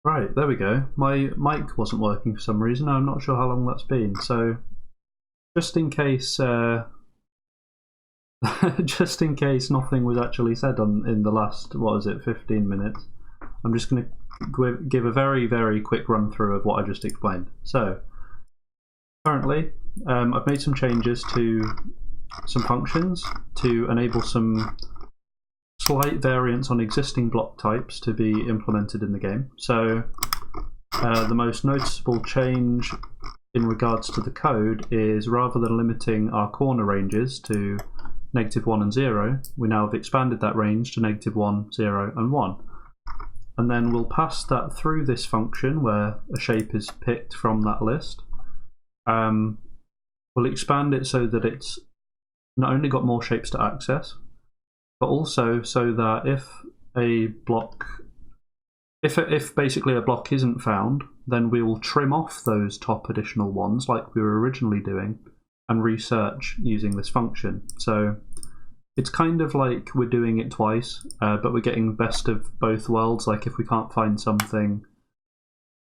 Right, there we go. My mic wasn't working for some reason. I'm not sure how long that's been. So, just in case, just in case nothing was actually said in the last, what is it, 15 minutes, I'm just going to give a very, very quick run through of what I just explained. So, currently, I've made some changes to some functions to enable some slight variants on existing block types to be implemented in the game. So the most noticeable change in regards to the code is, rather than limiting our corner ranges to -1 and 0, we now have expanded that range to -1, 0 and 1. And then we'll pass that through this function where a shape is picked from that list. We'll expand it so that it's not only got more shapes to access, but also so that if basically a block isn't found, then we will trim off those top additional ones like we were originally doing and research using this function. So it's kind of like we're doing it twice, but we're getting best of both worlds. Like if we can't find something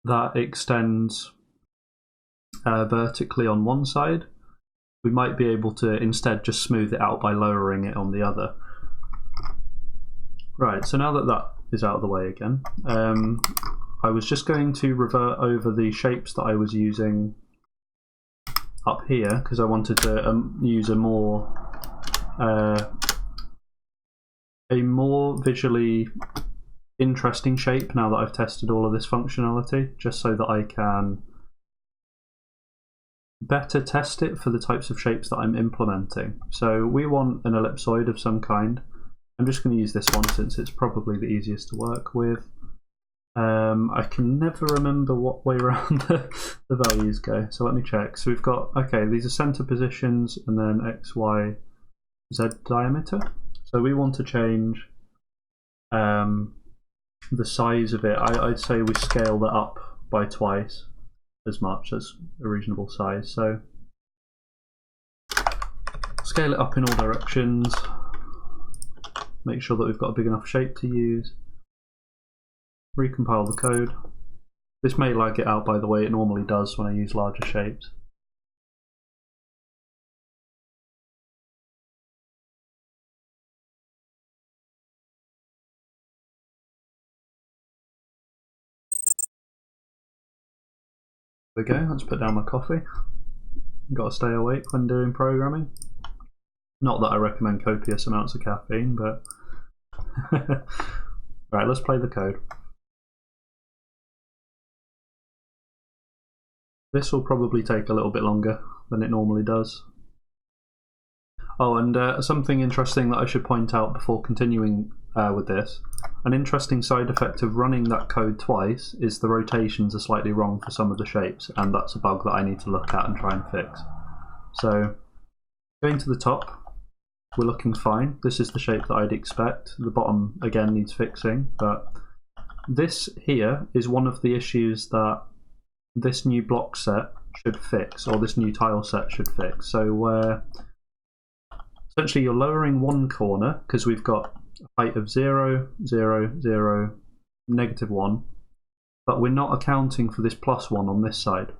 that extends vertically on one side, we might be able to instead just smooth it out by lowering it on the other. Right, so now that that is out of the way again, I was just going to revert over the shapes that I was using up here because I wanted to use a more visually interesting shape now that I've tested all of this functionality, just so that I can better test it for the types of shapes that I'm implementing. So we want an ellipsoid of some kind. I'm just going to use this one since it's probably the easiest to work with. I can never remember what way around the values go, so let me check. So we've got, okay, these are center positions and then X, Y, Z diameter. So we want to change the size of it. I'd say we scale that up by twice as much as a reasonable size. So scale it up in all directions. Make sure that we've got a big enough shape to use. Recompile the code. This may lag it out, by the way. It normally does when I use larger shapes. There we go. Let's put down my coffee. Got to stay awake when doing programming. Not that I recommend copious amounts of caffeine, but right, let's play the code. This will probably take a little bit longer than it normally does. Oh, and something interesting that I should point out before continuing with this. An interesting side effect of running that code twice is the rotations are slightly wrong for some of the shapes, and that's a bug that I need to look at and try and fix. So, going to the top, we're looking fine. This is the shape that I'd expect. The bottom, again, needs fixing, but this here is one of the issues that this new block set should fix, or this new tile set should fix. So where essentially you're lowering one corner, because we've got a height of 0, 0, 0, -1, but we're not accounting for this +1 on this side.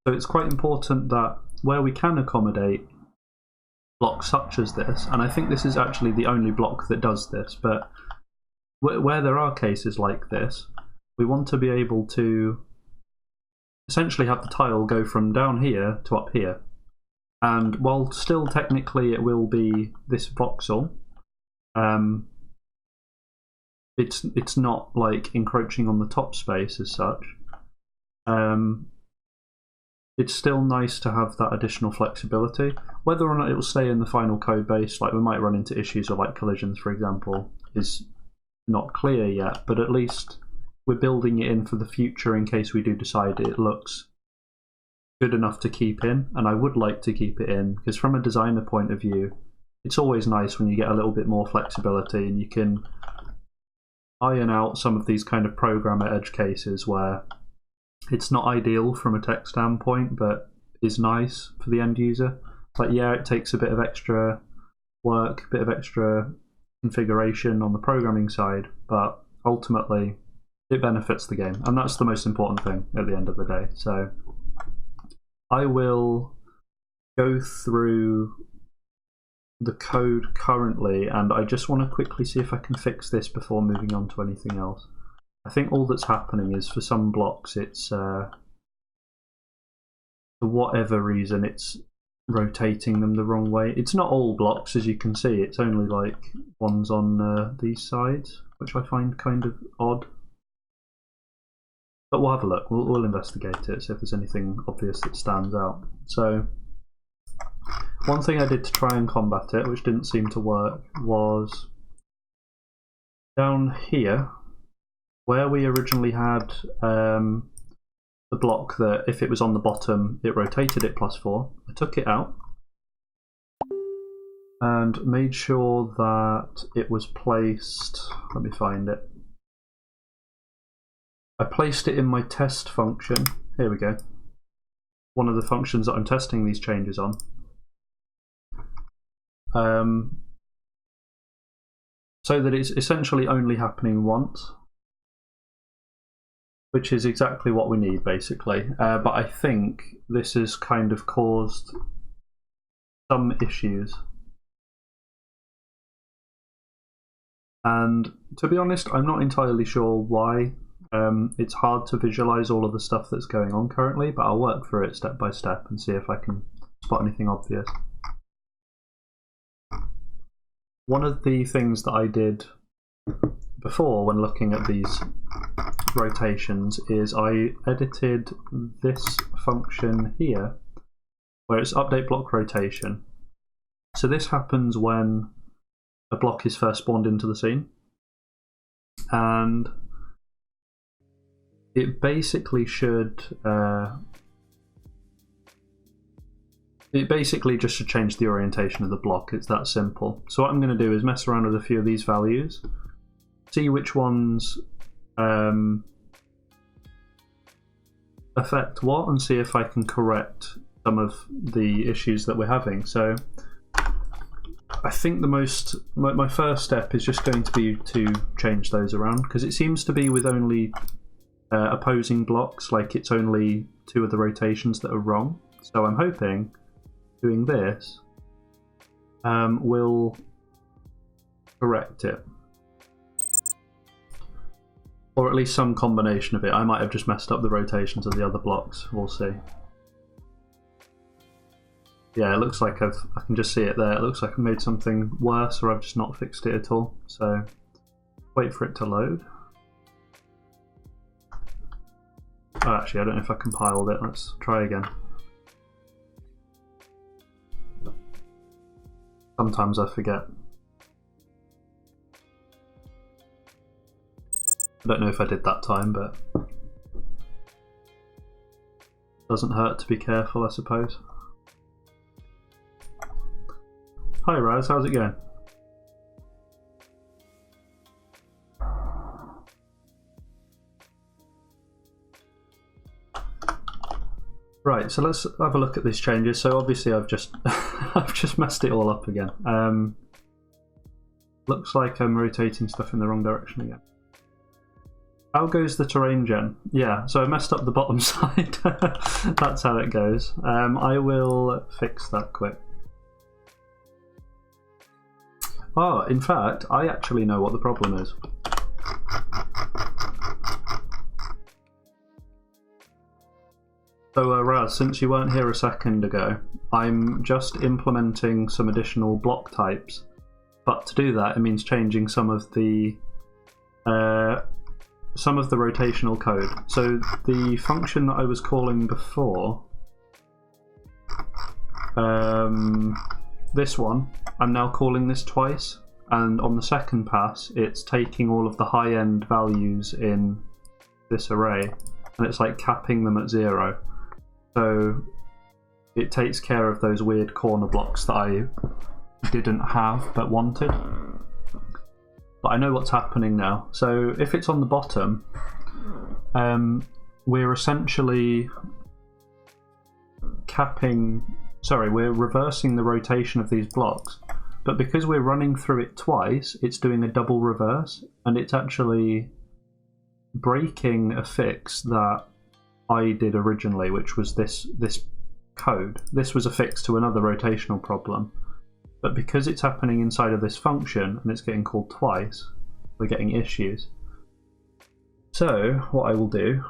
So it's quite important that where we can accommodate blocks such as this, and I think this is actually the only block that does this, but where there are cases like this, we want to be able to essentially have the tile go from down here to up here. And while still technically it will be this voxel, it's not like encroaching on the top space as such. It's still nice to have that additional flexibility. Whether or not it will stay in the final code base, like we might run into issues with like collisions, for example, is not clear yet, but at least we're building it in for the future in case we do decide it looks good enough to keep in, and I would like to keep it in, because from a designer point of view, it's always nice when you get a little bit more flexibility and you can iron out some of these kind of programmer edge cases where it's not ideal from a tech standpoint, but is nice for the end user. Like, yeah, it takes a bit of extra work, a bit of extra configuration on the programming side, but ultimately it benefits the game, and that's the most important thing at the end of the day. So I will go through the code currently, and I just want to quickly see if I can fix this before moving on to anything else. I think all that's happening is for some blocks it's for whatever reason it's rotating them the wrong way. It's not all blocks, as you can see, it's only like ones on these sides, which I find kind of odd. But we'll have a look, we'll investigate it, see if there's anything obvious that stands out. So one thing I did to try and combat it, which didn't seem to work, was down here, where we originally had the block that if it was on the bottom, it rotated it +4. I took it out and made sure that it was placed, let me find it. I placed it in my test function, here we go, one of the functions that I'm testing these changes on. So that it's essentially only happening once, which is exactly what we need basically, but I think this has kind of caused some issues, and to be honest I'm not entirely sure why. It's hard to visualize all of the stuff that's going on currently, but I'll work through it step by step and see if I can spot anything obvious. One of the things that I did before when looking at these rotations is I edited this function here where it's update block rotation. So this happens when a block is first spawned into the scene, and it basically should just should change the orientation of the block. It's that simple. So what I'm going to do is mess around with a few of these values, see which ones affect what, and see if I can correct some of the issues that we're having. So I think my first step is just going to be to change those around, because it seems to be with only opposing blocks, like it's only 2 of the rotations that are wrong. So I'm hoping doing this will correct it, or at least some combination of it. I might have just messed up the rotations of the other blocks, we'll see. Yeah, it looks like I can just see it there. It looks like I've made something worse, or I've just not fixed it at all. So wait for it to load. Oh, actually, I don't know if I compiled it. Let's try again. Sometimes I forget. I don't know if I did that time, but doesn't hurt to be careful, I suppose. Hi Raz, how's it going? Right, so let's have a look at these changes. So obviously I've just I've just messed it all up again. Looks like I'm rotating stuff in the wrong direction again. How goes the terrain gen? Yeah, so I messed up the bottom side. That's how it goes. I will fix that quick. Oh, in fact, I actually know what the problem is. So Raz, since you weren't here a second ago, I'm just implementing some additional block types. But to do that, it means changing some of the rotational code. So the function that I was calling before, this one, I'm now calling this twice, and on the second pass it's taking all of the high-end values in this array and it's like capping them at 0. So it takes care of those weird corner blocks that I didn't have but wanted. But I know what's happening now. So if it's on the bottom, we're essentially we're reversing the rotation of these blocks, but because we're running through it twice, it's doing a double reverse, and it's actually breaking a fix that I did originally, which was this code. This was a fix to another rotational problem, but because it's happening inside of this function and it's getting called twice, we're getting issues. So what I will do,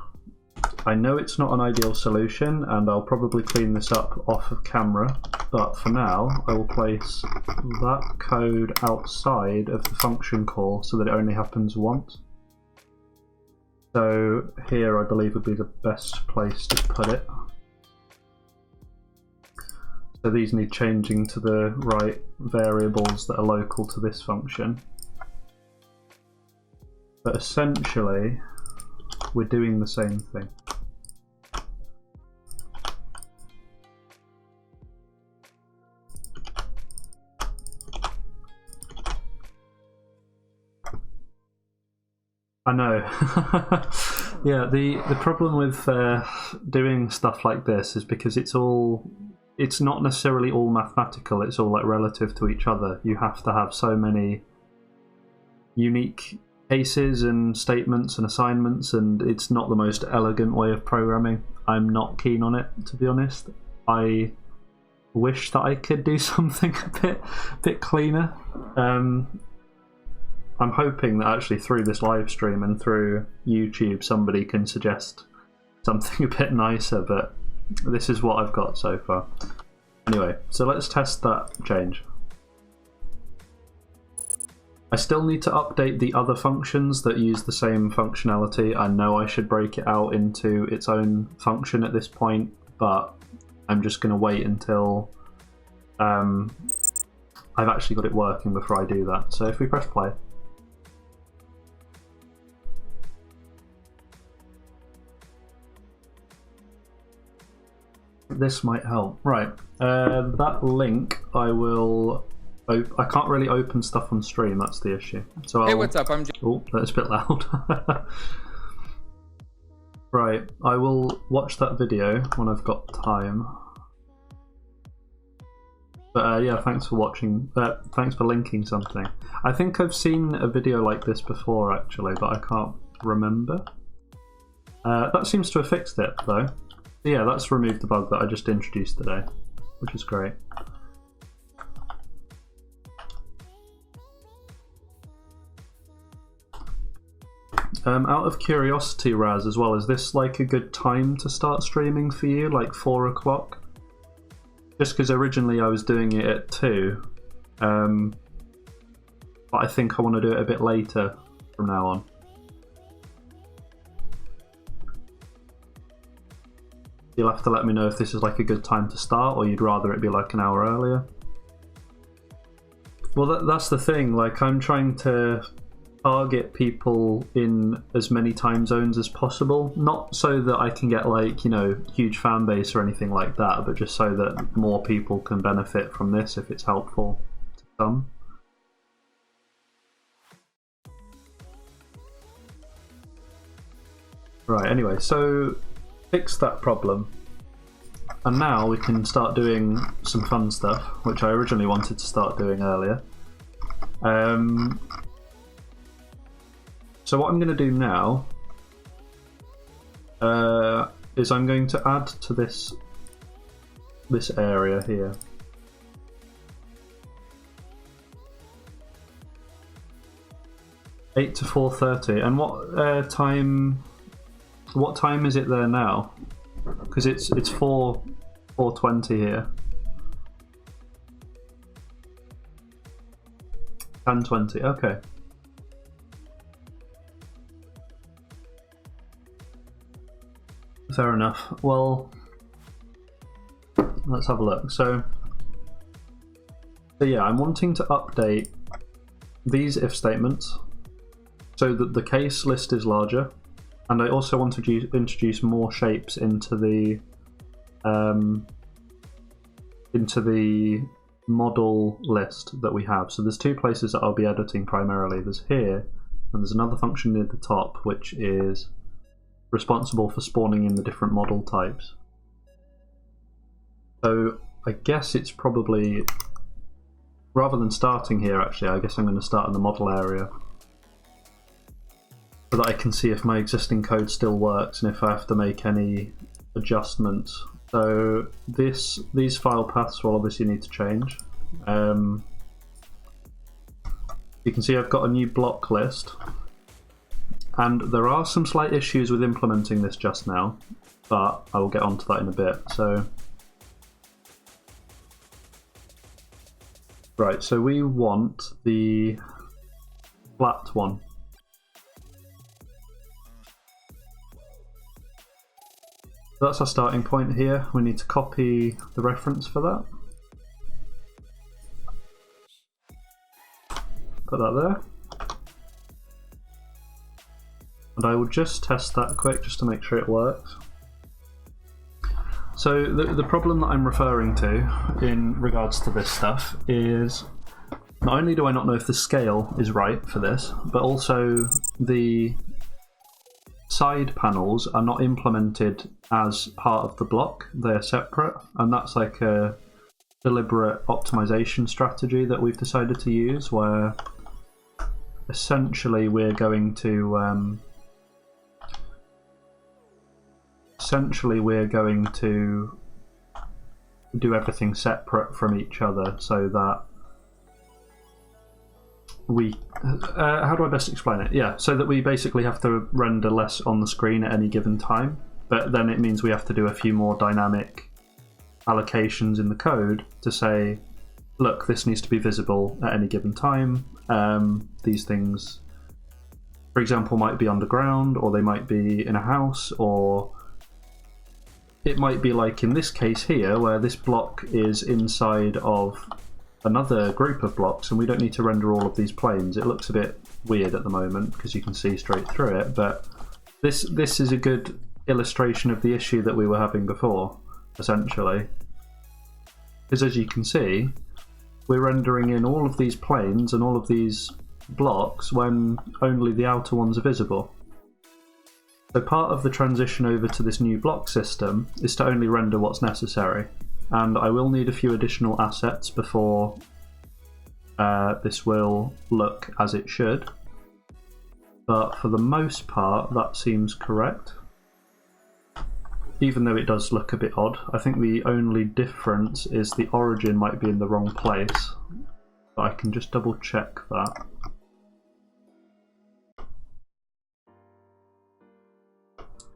I know it's not an ideal solution and I'll probably clean this up off of camera, but for now I will place that code outside of the function call so that it only happens once. So here I believe would be the best place to put it. So these need changing to the right variables that are local to this function. But essentially we're doing the same thing. I know. Yeah, the problem with doing stuff like this is because it's not necessarily all mathematical, it's all like relative to each other. You have to have so many unique cases and statements and assignments, and it's not the most elegant way of programming. I'm not keen on it, to be honest. I wish that I could do something a bit cleaner. I'm hoping that actually through this live stream and through YouTube somebody can suggest something a bit nicer, but this is what I've got so far. Anyway, so let's test that change. I still need to update the other functions that use the same functionality. I know I should break it out into its own function at this point, but I'm just going to wait until I've actually got it working before I do that. So if we press play. This might help. Right, that link I will... I can't really open stuff on stream, that's the issue. So hey, what's up? I'm Oh, that's a bit loud. Right, I will watch that video when I've got time. But yeah, thanks for watching. Thanks for linking something. I think I've seen a video like this before actually, but I can't remember. That seems to have fixed it though. Yeah, that's removed the bug that I just introduced today, which is great. Out of curiosity, Raz, as well, is this like a good time to start streaming for you, like 4 o'clock? Just because originally I was doing it at 2, but I think I want to do it a bit later from now on. You'll have to let me know if this is like a good time to start, or you'd rather it be like an hour earlier. Well, that's the thing, like I'm trying to target people in as many time zones as possible, not so that I can get like, you know, huge fan base or anything like that, but just so that more people can benefit from this if it's helpful to some. Right, anyway, so fix that problem, and now we can start doing some fun stuff, which I originally wanted to start doing earlier. So what I'm going to do now is I'm going to add to this area here. (8 to 4:30), and what time is it there now? Because it's 4:20 here. 10:20. Okay. Fair enough. Well, let's have a look. So yeah, I'm wanting to update these if statements so that the case list is larger, and I also want to introduce more shapes into the model list that we have. So there's 2 places that I'll be editing primarily. There's here, and there's another function near the top which is responsible for spawning in the different model types. So I guess it's probably, rather than starting here actually, I guess I'm going to start in the model area. so that I can see if my existing code still works and if I have to make any adjustments. So these file paths will obviously need to change. You can see I've got a new block list, and there are some slight issues with implementing this just now, but I will get onto that in a bit. So right, so we want the flat one. That's our starting point here. We need to copy the reference for that. Put that there. And I will just test that quick just to make sure it works. So the problem that I'm referring to in regards to this stuff is not only do I not know if the scale is right for this, but also the side panels are not implemented as part of the block. They're separate, and that's like a deliberate optimization strategy that we've decided to use, where essentially we're going to do everything separate from each other, so that we how do I best explain it? Yeah, so that we basically have to render less on the screen at any given time, but then it means we have to do a few more dynamic allocations in the code to say, look, this needs to be visible at any given time. These things, for example, might be underground, or they might be in a house, or it might be like in this case here, where this block is inside of another group of blocks and we don't need to render all of these planes. It looks a bit weird at the moment because you can see straight through it, but this is a good illustration of the issue that we were having before, essentially. Because as you can see, we're rendering in all of these planes and all of these blocks when only the outer ones are visible. So part of the transition over to this new block system is to only render what's necessary. And I will need a few additional assets before this will look as it should. But for the most part, that seems correct. Even though it does look a bit odd. I think the only difference is the origin might be in the wrong place. But I can just double check that.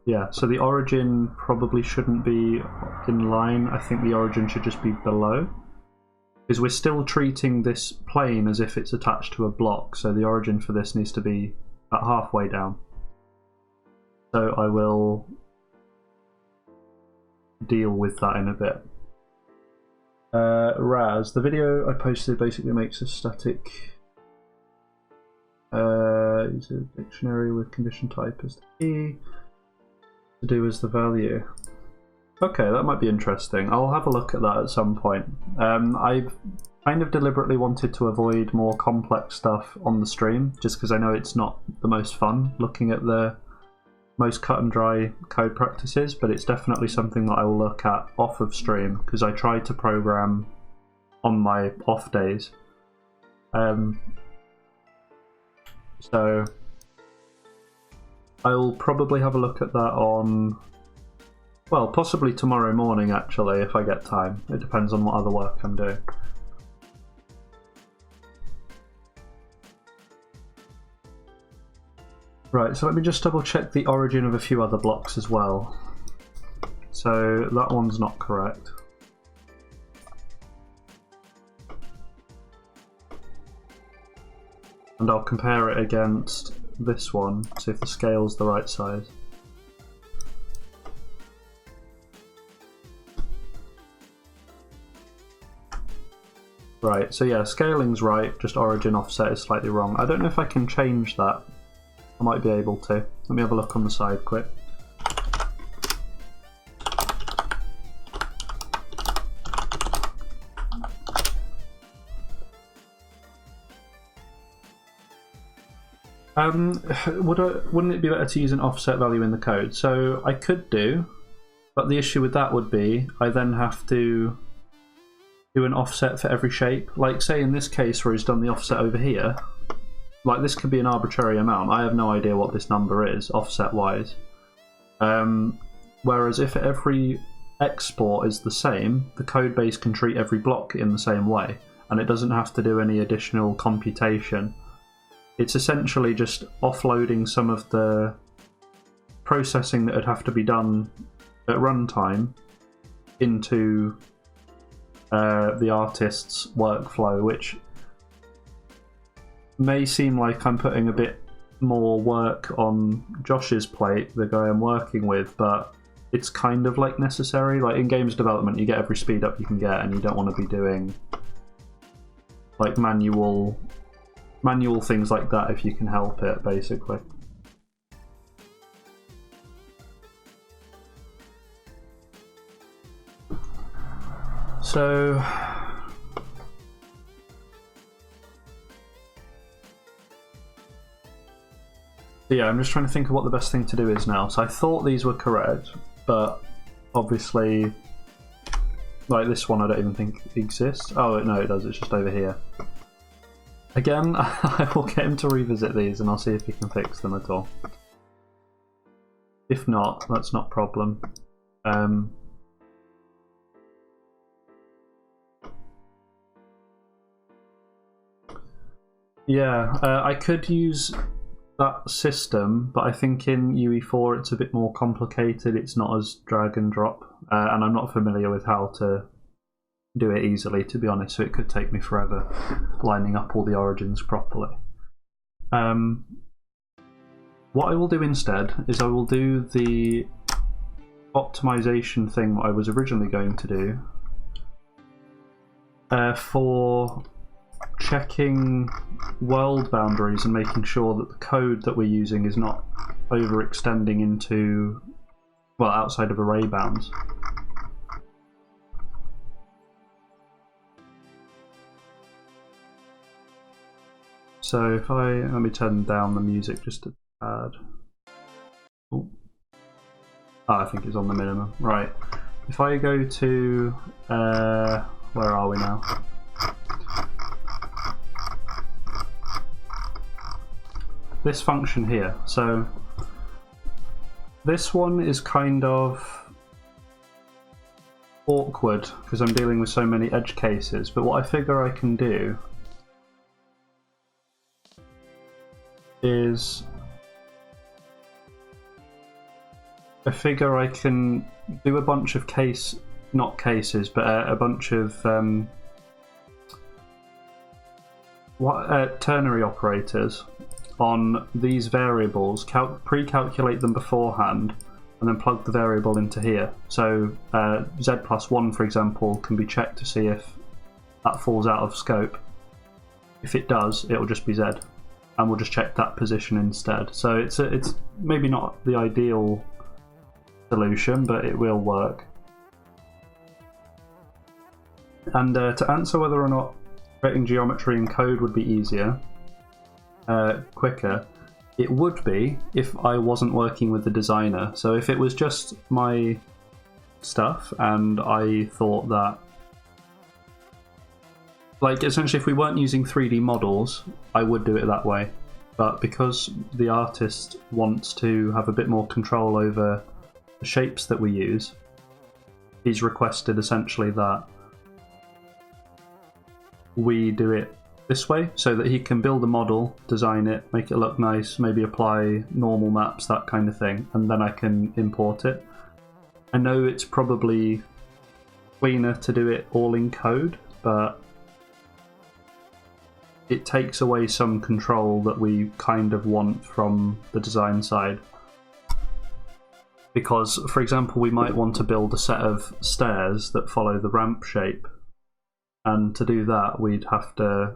Yeah, so the origin probably shouldn't be in line. I think the origin should just be below. Because we're still treating this plane as if it's attached to a block, so the origin for this needs to be at halfway down. So I will deal with that in a bit. Raz, the video I posted basically makes a static use a dictionary with condition type as the key. To do as the value. Okay, that might be interesting. I'll have a look at that at some point. I've kind of deliberately wanted to avoid more complex stuff on the stream, just because I know it's not the most fun looking at the most cut and dry code practices, but it's definitely something that I will look at off of stream, because I try to program on my off days. So I'll probably have a look at that on, well, possibly tomorrow morning actually, if I get time. It depends on what other work I'm doing. Right, so let me just double check the origin of a few other blocks as well. So that one's not correct. And I'll compare it against this one, see if the scale's the right size. Right, so yeah, scaling's right, just origin offset is slightly wrong. I don't know if I can change that. I might be able to. Let me have a look on the side quick. Wouldn't it be better to use an offset value in the code? So I could do, but the issue with that would be I then have to do an offset for every shape. Like say in this case where he's done the offset over here, like this could be an arbitrary amount. I have no idea what this number is offset wise. Whereas if every export is the same, the code base can treat every block in the same way, and it doesn't have to do any additional computation. It's essentially just offloading some of the processing that would have to be done at runtime into the artist's workflow, which may seem like I'm putting a bit more work on Josh's plate, the guy I'm working with, but it's kind of like necessary. Like in games development, you get every speed up you can get, and you don't want to be doing like manual things like that if you can help it, basically. So yeah, I'm just trying to think of what the best thing to do is now. So I thought these were correct, but obviously, like this one I don't even think exists. Oh no, it does, it's just over here. Again, I will get him to revisit these and I'll see if he can fix them at all. If not, that's not a problem. Yeah, I could use that system, but I think in UE4 it's a bit more complicated. It's not as drag and drop, and I'm not familiar with how to do it easily, to be honest, so it could take me forever lining up all the origins properly. What I will do instead is I will do the optimization thing that I was originally going to do for checking world boundaries and making sure that the code that we're using is not overextending into, well, outside of array bounds. So if let me turn down the music just to add. Oh, I think it's on the minimum. Right. If I go to, where are we now? This function here. So this one is kind of awkward because I'm dealing with so many edge cases, but what I figure I can do is I figure I can do a bunch of not cases, but a bunch of ternary operators on these variables, pre-calculate them beforehand, and then plug the variable into here. So z+1, for example, can be checked to see if that falls out of scope. If it does, it will just be z, and we'll just check that position instead. So it's maybe not the ideal solution, but it will work. And to answer whether or not creating geometry in code would be easier, quicker, it would be if I wasn't working with the designer. So if it was just my stuff and I thought that, like, essentially if we weren't using 3D models, I would do it that way. But because the artist wants to have a bit more control over the shapes that we use, he's requested essentially that we do it this way, so that he can build a model, design it, make it look nice, maybe apply normal maps, that kind of thing, and then I can import it. I know it's probably cleaner to do it all in code, but it takes away some control that we kind of want from the design side. Because, for example, we might want to build a set of stairs that follow the ramp shape, and to do that we'd have to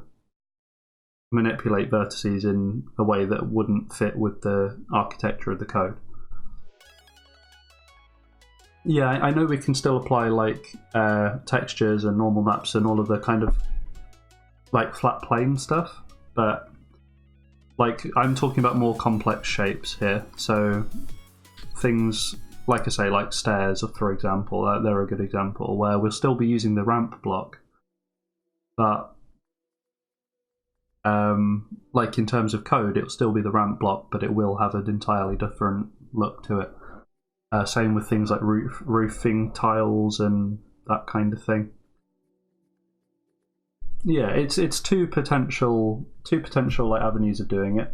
manipulate vertices in a way that wouldn't fit with the architecture of the code. Yeah, I know we can still apply like textures and normal maps and all of the kind of like flat plane stuff, but like I'm talking about more complex shapes here. So things like I say, like stairs, for example, they're a good example where we'll still be using the ramp block, but like in terms of code, it'll still be the ramp block, but it will have an entirely different look to it. Same with things like roofing tiles and that kind of thing. Yeah, it's two potential like avenues of doing it.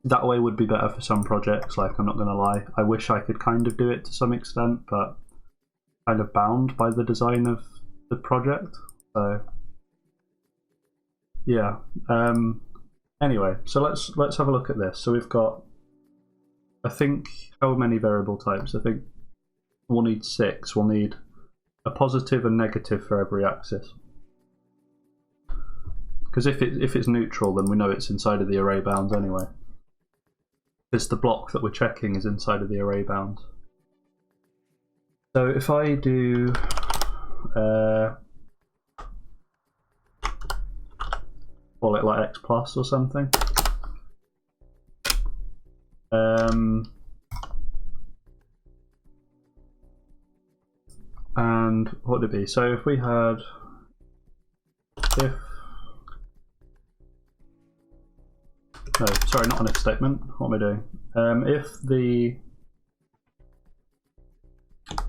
That way would be better for some projects, like, I'm not going to lie. I wish I could kind of do it to some extent, but kind of bound by the design of the project. So yeah. Anyway, so let's have a look at this. So we've got, I think, how many variable types? I think we'll need 6. We'll need a positive and negative for every axis. Because if it's neutral, then we know it's inside of the array bounds anyway. Because the block that we're checking is inside of the array bounds. So if I do call it like x plus or something. And what would it be? So if we had no, sorry, not an if statement. What am I doing? If the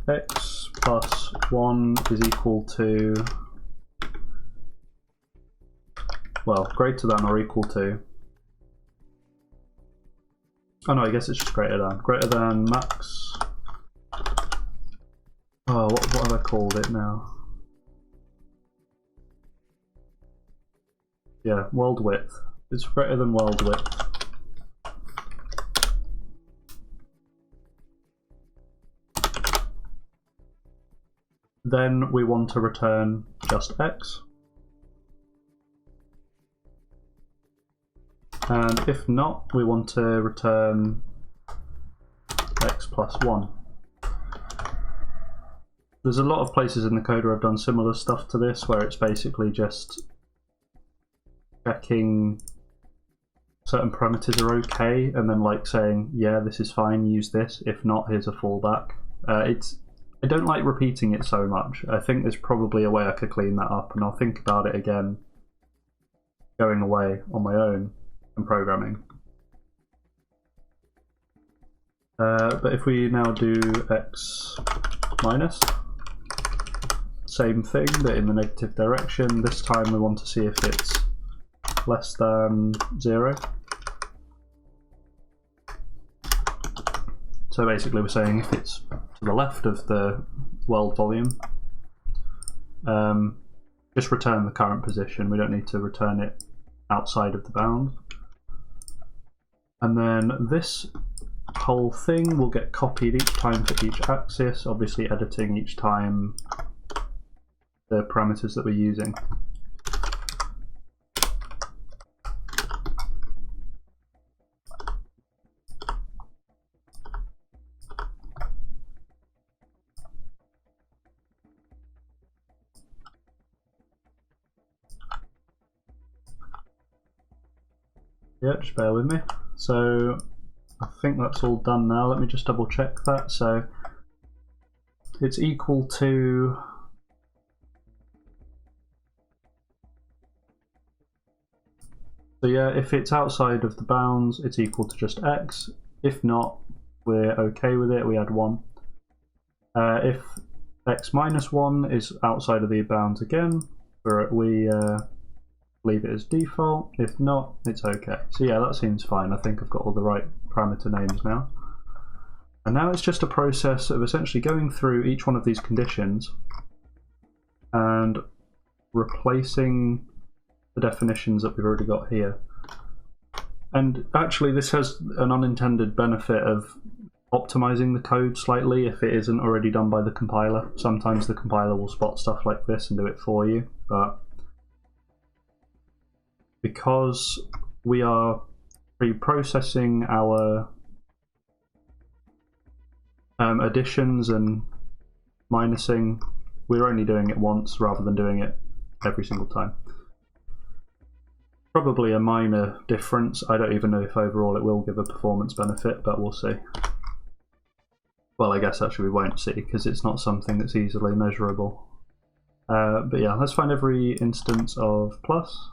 x plus 1 is equal to, well, greater than or equal to, oh no, I guess it's just greater than max, oh, what have I called it now? Yeah, world width. It's greater than world width. Then we want to return just x. And if not, we want to return x plus 1. There's a lot of places in the code where I've done similar stuff to this, where it's basically just checking certain parameters are okay, and then like saying, yeah, this is fine, use this. If not, here's a fallback. I don't like repeating it so much. I think there's probably a way I could clean that up, and I'll think about it again going away on my own and programming. But if we now do x minus, same thing, but in the negative direction. This time we want to see if it's less than 0. So basically we're saying if it's to the left of the world volume, just return the current position. We don't need to return it outside of the bound. And then this whole thing will get copied each time for each axis, obviously editing each time the parameters that we're using. Yeah, just bear with me. So I think that's all done now. Let me just double check that. So it's equal to, so yeah, if it's outside of the bounds, it's equal to just x. If not, we're okay with it, we add 1. If x minus 1 is outside of the bounds again, we leave it as default. If not, it's okay. So yeah, that seems fine. I think I've got all the right parameter names now. And now it's just a process of essentially going through each one of these conditions and replacing the definitions that we've already got here. And actually this has an unintended benefit of optimizing the code slightly if it isn't already done by the compiler. Sometimes the compiler will spot stuff like this and do it for you, but because we are pre-processing our additions and minusing, we're only doing it once rather than doing it every single time. Probably a minor difference. I don't even know if overall it will give a performance benefit, but we'll see. Well, I guess actually we won't see because it's not something that's easily measurable. But yeah, let's find every instance of plus.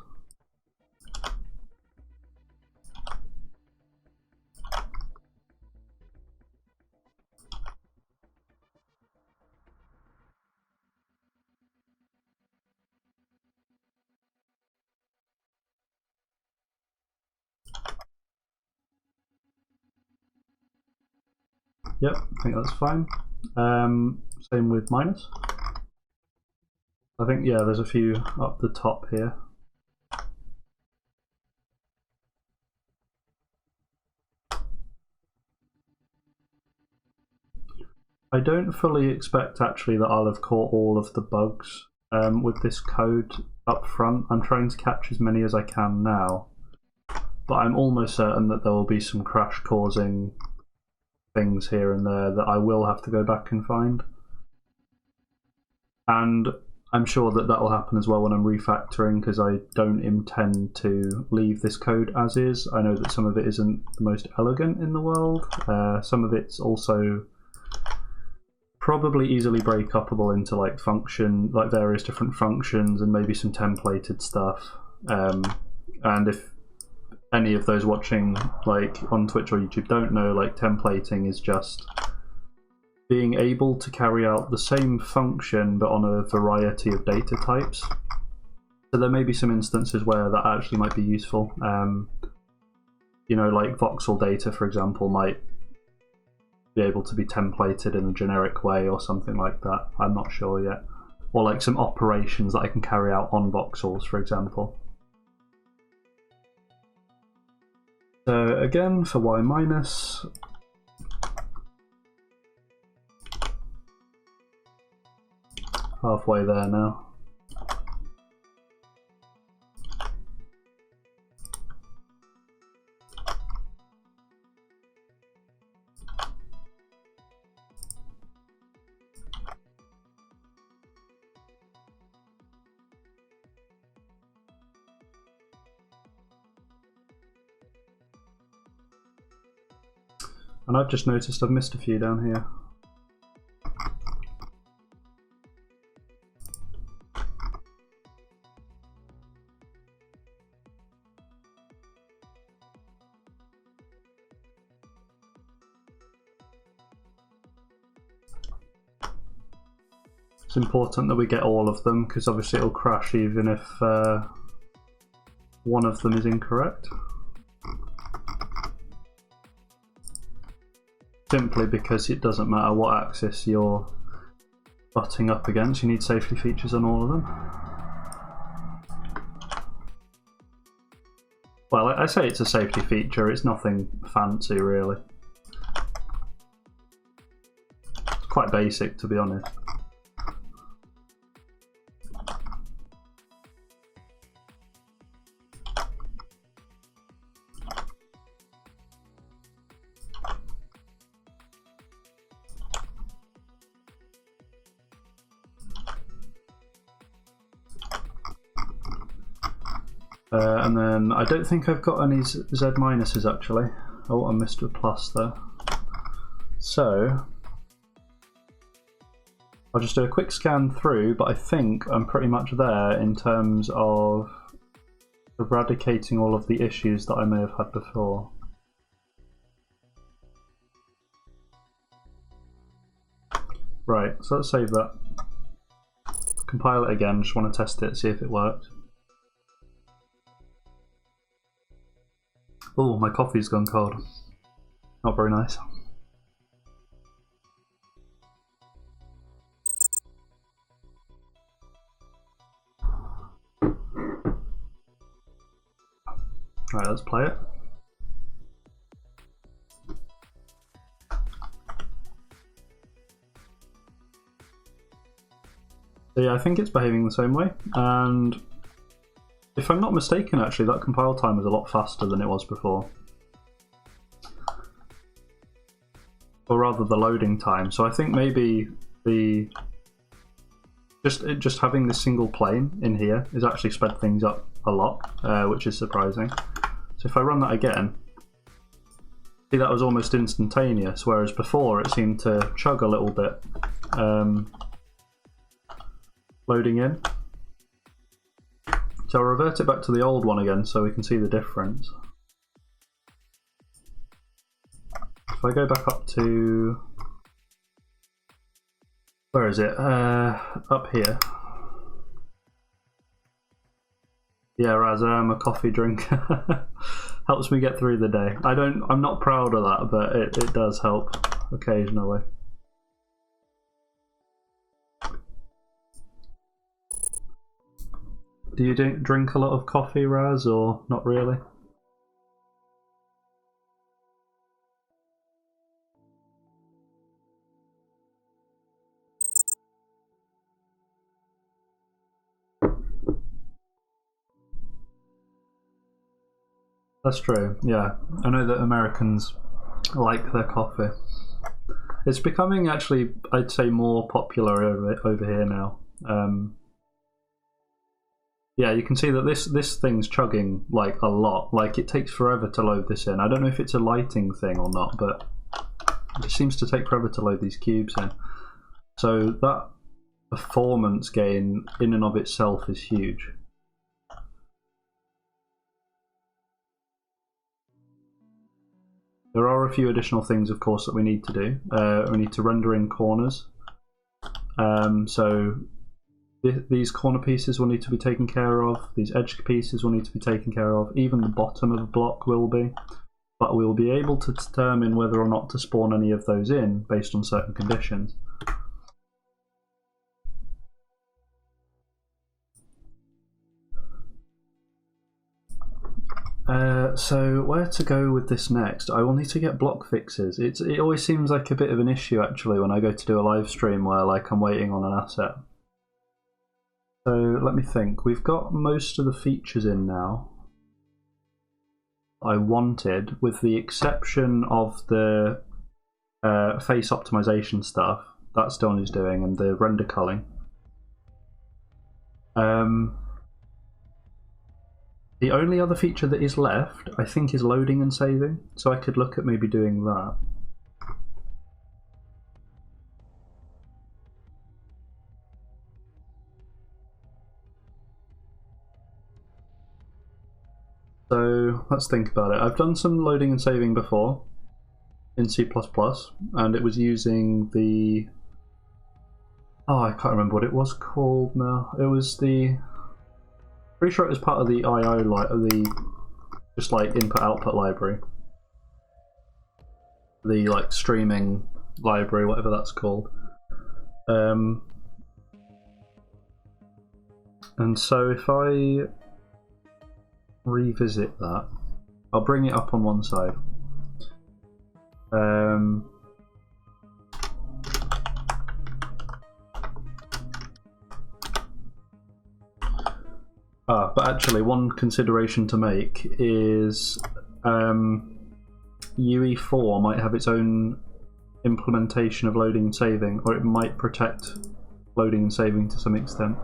Yep, I think that's fine. Same with minus. I think, yeah, there's a few up the top here. I don't fully expect actually that I'll have caught all of the bugs with this code up front. I'm trying to catch as many as I can now, but I'm almost certain that there will be some crash causing things here and there that I will have to go back and find. And I'm sure that that will happen as well when I'm refactoring, because I don't intend to leave this code as is. I know that some of it isn't the most elegant in the world. Some of it's also probably easily break upable into like various different functions and maybe some templated stuff. And if any of those watching like on Twitch or YouTube don't know, like templating is just being able to carry out the same function but on a variety of data types. So there may be some instances where that actually might be useful. You know, like voxel data, for example, might be able to be templated in a generic way or something like that. I'm not sure yet. Or like some operations that I can carry out on voxels, for example. So again, for y minus, halfway there now. And I've just noticed I've missed a few down here. It's important that we get all of them, because obviously it'll crash even if one of them is incorrect. Simply because it doesn't matter what axis you're butting up against, you need safety features on all of them. Well, I say it's a safety feature, it's nothing fancy really. It's quite basic, to be honest. And then I don't think I've got any Z minuses actually. Oh, I missed a plus there. So I'll just do a quick scan through, but I think I'm pretty much there in terms of eradicating all of the issues that I may have had before. Right, so let's save that. Compile it again, just want to test it, see if it works. Oh, my coffee's gone cold. Not very nice. Alright, let's play it. So yeah, I think it's behaving the same way, and if I'm not mistaken, actually, that compile time is a lot faster than it was before. Or rather, the loading time. So I think maybe the just having this single plane in here has actually sped things up a lot, which is surprising. So if I run that again, see, that was almost instantaneous, whereas before it seemed to chug a little bit. Loading in. So I'll revert it back to the old one again so we can see the difference. If I go back up to... where is it? Up here. Yeah, Raz, I'm a coffee drinker. Helps me get through the day. I'm not proud of that, but it does help. occasionally. Do you drink a lot of coffee, Raz, or not really? That's true, yeah. I know that Americans like their coffee. It's becoming actually, I'd say, more popular over here now. Yeah, you can see that this thing's chugging like a lot. Like, it takes forever to load this in. I don't know if it's a lighting thing or not, but it seems to take forever to load these cubes in. So that performance gain in and of itself is huge. There are a few additional things, of course, that we need to do. We need to render in corners. So these corner pieces will need to be taken care of. These edge pieces will need to be taken care of. Even the bottom of the block will be. But we will be able to determine whether or not to spawn any of those in based on certain conditions. So where to go with this next? I will need to get block fixes. It always seems like a bit of an issue actually when I go to do a live stream where like I'm waiting on an asset. So let me think. We've got most of the features in now I wanted, with the exception of the face optimization stuff. That still needs doing, and the render culling. The only other feature that is left, I think, is loading and saving, so I could look at maybe doing that. So let's think about it. I've done some loading and saving before in C++, and it was using the... Oh, I can't remember what it was called now. It was the... Pretty sure it was part of the IO, just like input-output library. The like streaming library, whatever that's called. And so if I revisit that, I'll bring it up on one side. But actually, one consideration to make is UE4 might have its own implementation of loading and saving, or it might protect loading and saving to some extent.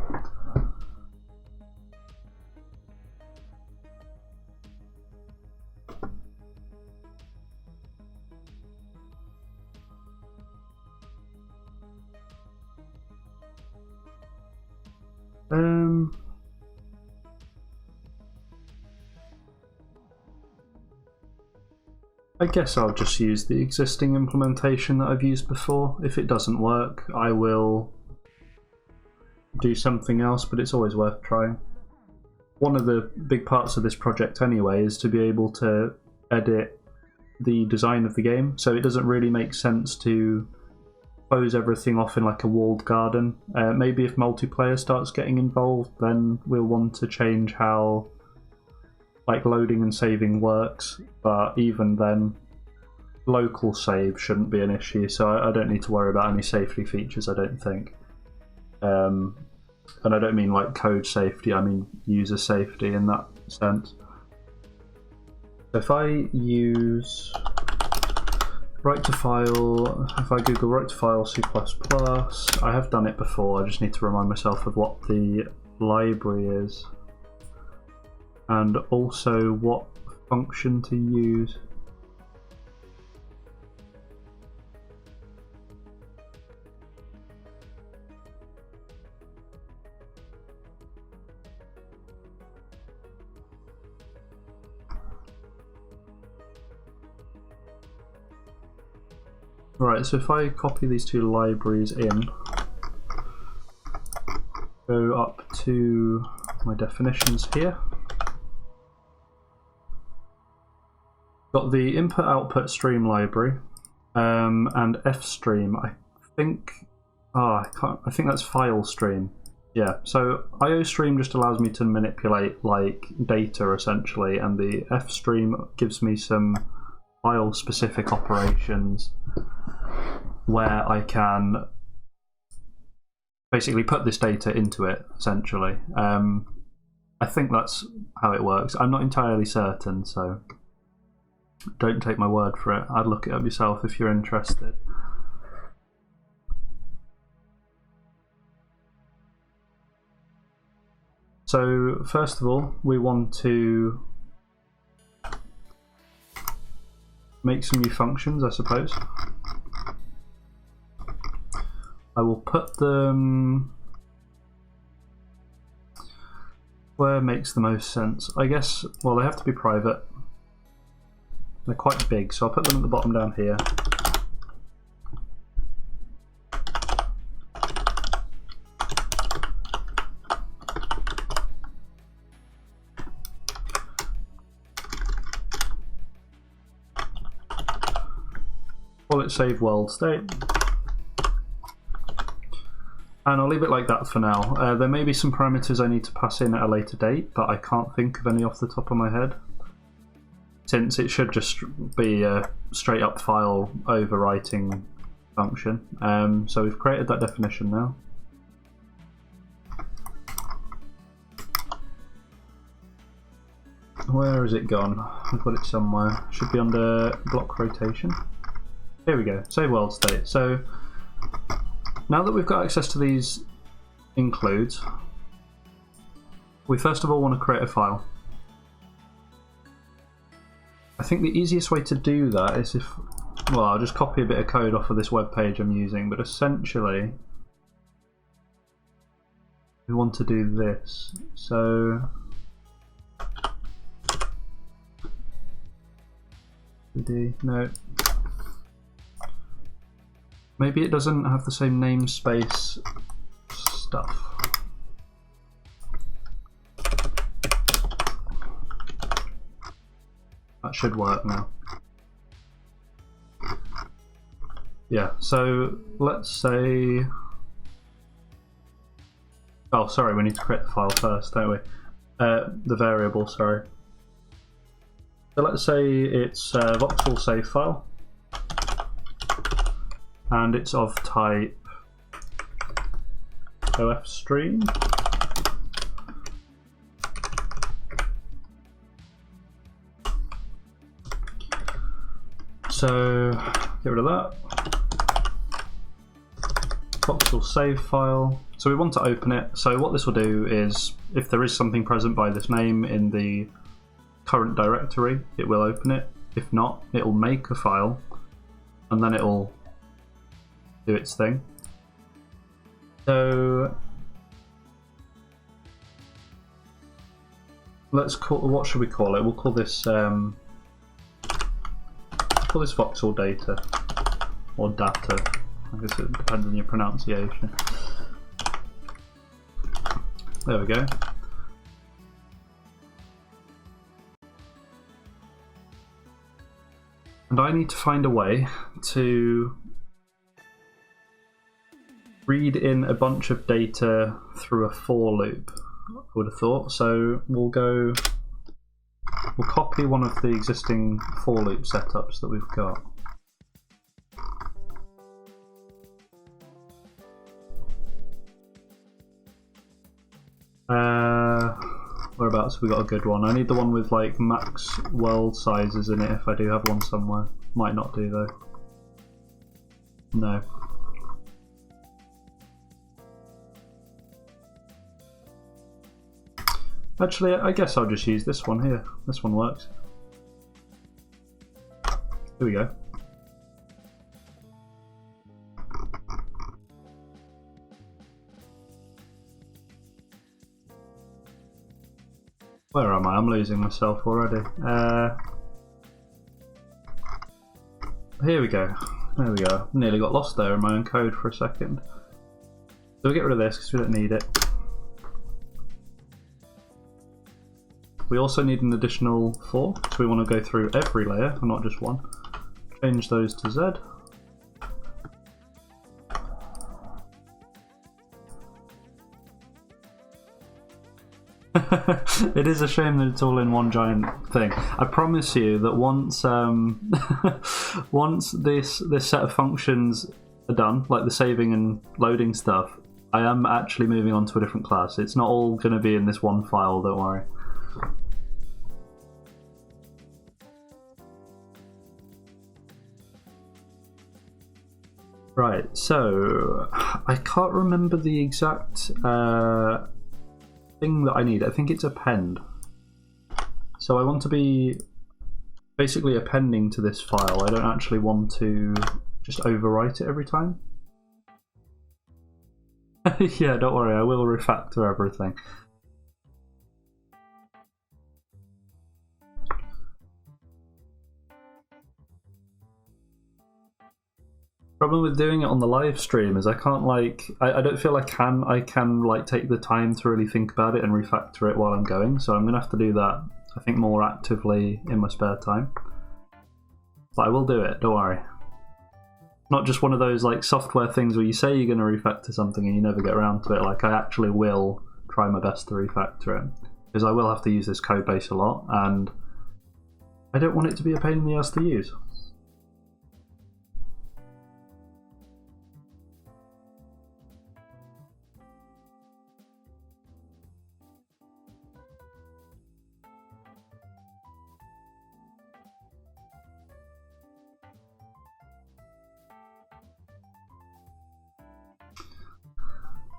I guess I'll just use the existing implementation that I've used before. If it doesn't work, I will do something else, but it's always worth trying. One of the big parts of this project anyway is to be able to edit the design of the game, so it doesn't really make sense to close everything off in like a walled garden. Maybe if multiplayer starts getting involved, then we'll want to change how like loading and saving works, but even then local save shouldn't be an issue, so I don't need to worry about any safety features, I don't think. And I don't mean like code safety, I mean user safety in that sense. If I use write to file, if I Google write to file C++, I have done it before, I just need to remind myself of what the library is and also what function to use. Right, so if I copy these two libraries in, go up to my definitions here, got the input-output stream library, and fstream. I think I think that's file stream. Yeah, so IOStream just allows me to manipulate like data essentially, and the fstream gives me some file specific operations where I can basically put this data into it essentially. I think that's how it works. I'm not entirely certain, so don't take my word for it. I'd look it up yourself if you're interested. So first of all, we want to make some new functions, I suppose. I will put them where makes the most sense. I guess, well, they have to be private. They're quite big, so I'll put them at the bottom down here. Call it save world state. And I'll leave it like that for now. There may be some parameters I need to pass in at a later date, but I can't think of any off the top of my head, since it should just be a straight up file overwriting function. So we've created that definition now. Where has it gone? I've got it somewhere. Should be under block rotation. Here we go, save world state. So now that we've got access to these includes, we first of all want to create a file. I think the easiest way to do that is if, well, I'll just copy a bit of code off of this web page I'm using, but essentially we want to do this. So no. Maybe it doesn't have the same namespace stuff. That should work now. Yeah, so let's say... Oh, sorry, we need to create the file first, don't we? The variable, sorry. So let's say it's Voxel save file. And it's of type OFStream. So get rid of that. Voxel save file. So we want to open it. So what this will do is, if there is something present by this name in the current directory, it will open it. If not, it will make a file, and then it will do its thing. So let's call, what should we call it? We'll call this Voxel data or data. I guess it depends on your pronunciation. There we go. And I need to find a way to read in a bunch of data through a for loop, I would have thought. So we'll copy one of the existing for loop setups that we've got. Whereabouts have we got a good one? I need the one with like max world sizes in it if I do have one somewhere. Might not do though. No. Actually, I guess I'll just use this one here. This one works. Here we go. Where am I? I'm losing myself already. Here we go. There we go. Nearly got lost there in my own code for a second. So we'll get rid of this because we don't need it. We also need an additional 4, so we want to go through every layer and not just one. Change those to Z. It is a shame that it's all in one giant thing. I promise you that once once this set of functions are done, like the saving and loading stuff, I am actually moving on to a different class. It's not all going to be in this one file, don't worry. Right, so I can't remember the exact thing that I need. I think it's append. So I want to be basically appending to this file. I don't actually want to just overwrite it every time. Yeah, don't worry, I will refactor everything. Problem with doing it on the live stream is I can't I don't feel I can like take the time to really think about it and refactor it while I'm going, so I'm gonna have to do that I think more actively in my spare time. But I will do it, don't worry. Not just one of those like software things where you say you're gonna refactor something and you never get around to it. Like, I actually will try my best to refactor it, because I will have to use this code base a lot and I don't want it to be a pain in the ass to use.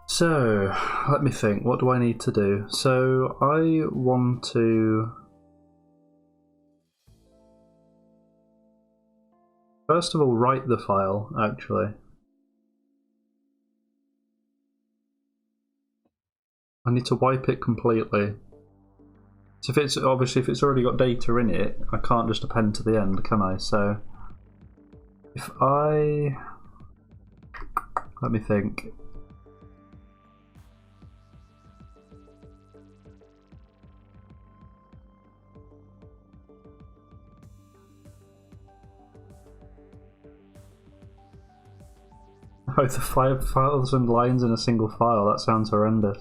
So, let me think, what do I need to do? So, I want to first of all write the file, actually. I need to wipe it completely. So if it's already got data in it, I can't just append to the end, can I? So, if I... let me think. Oh, the 5,000 lines in a single file, that sounds horrendous.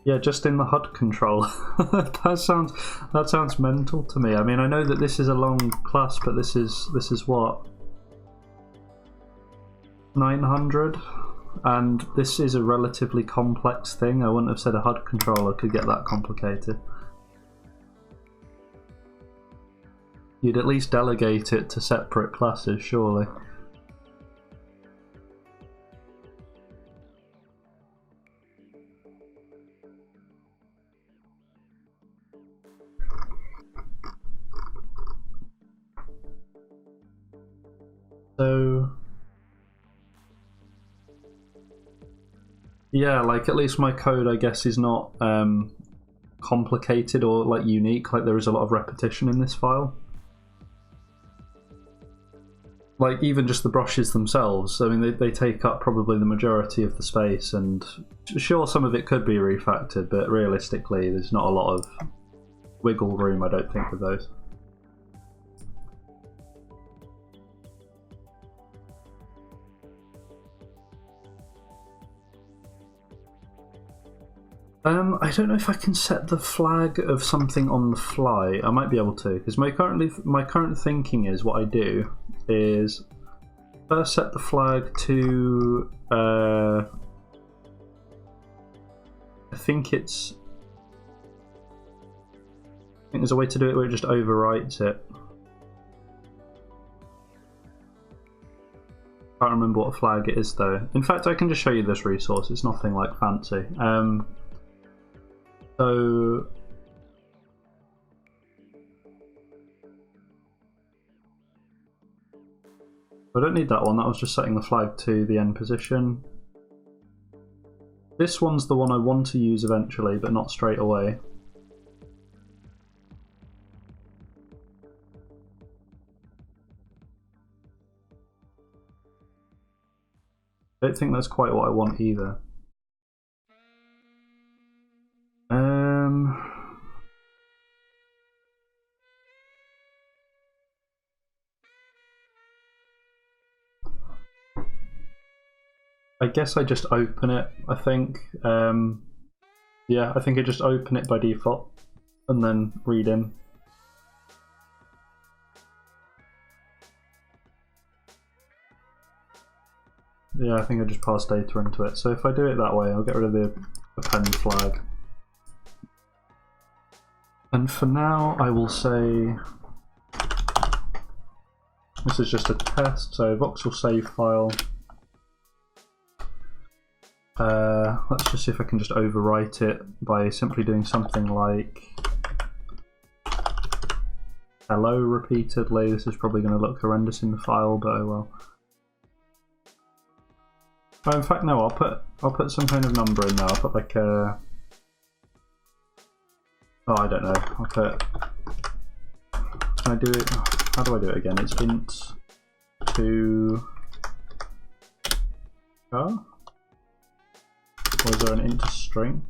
Yeah, just in the HUD control. That sounds mental to me. I mean, I know that this is a long class, but this is what? 900? And this is a relatively complex thing. I wouldn't have said a HUD controller could get that complicated. You'd at least delegate it to separate classes, surely. So... yeah, like at least my code, I guess, is not complicated or like unique. Like, there is a lot of repetition in this file. Like, even just the brushes themselves, I mean, they take up probably the majority of the space, and sure, some of it could be refactored, but realistically, there's not a lot of wiggle room, I don't think, with those. I don't know if I can set the flag of something on the fly. I might be able to, because my current thinking is what I do is first set the flag to I think there's a way to do it where it just overwrites it. I can't remember what flag it is though. In fact, I can just show you this resource. It's nothing like fancy. So I don't need that one. That was just setting the flag to the end position. This one's the one I want to use eventually, but not straight away. I don't think that's quite what I want either. I guess I just open it, I think. Yeah, I think I just open it by default and then read in. Yeah, I think I just pass data into it. So if I do it that way, I'll get rid of the append flag. And for now, I will say this is just a test. So Voxel save file. Let's just see if I can just overwrite it by simply doing something like hello repeatedly. This is probably going to look horrendous in the file, but oh well. Oh, in fact, no. I'll put some kind of number in there. I'll put like a. Oh, I don't know. I'll put. Can I do it? How do I do it again? It's int to. Oh. Or is there an int to string?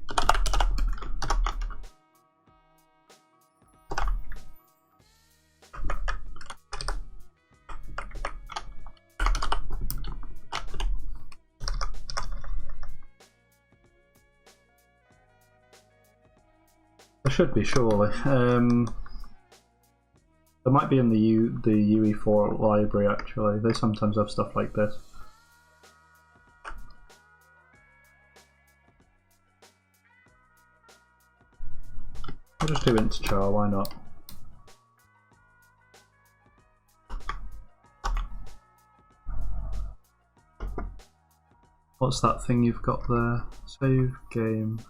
There should be, surely. There might be in the UE4 library, actually. They sometimes have stuff like this. I'll just do int char, why not? What's that thing you've got there? Save game.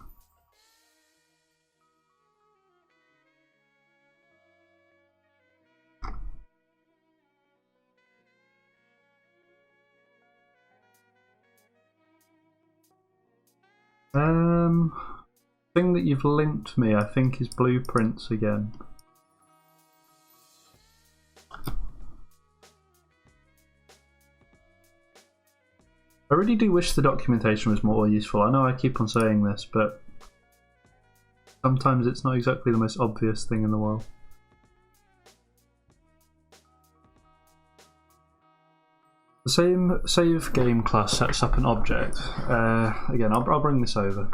Thing that you've linked me, I think, is blueprints again. I really do wish the documentation was more useful. I know I keep on saying this, but sometimes it's not exactly the most obvious thing in the world. The same save game class sets up an object. Again, I'll bring this over.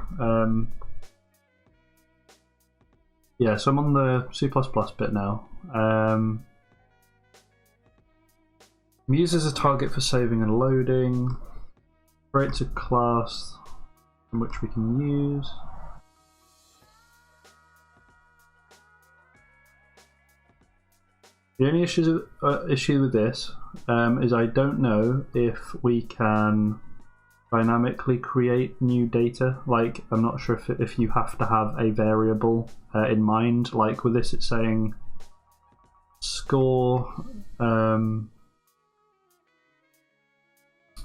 Yeah, so I'm on the C++ bit now. Use as a target for saving and loading. Creates a class in which we can use. The only issue with this is I don't know if we can dynamically create new data. Like, I'm not sure if you have to have a variable in mind. Like with this, it's saying score.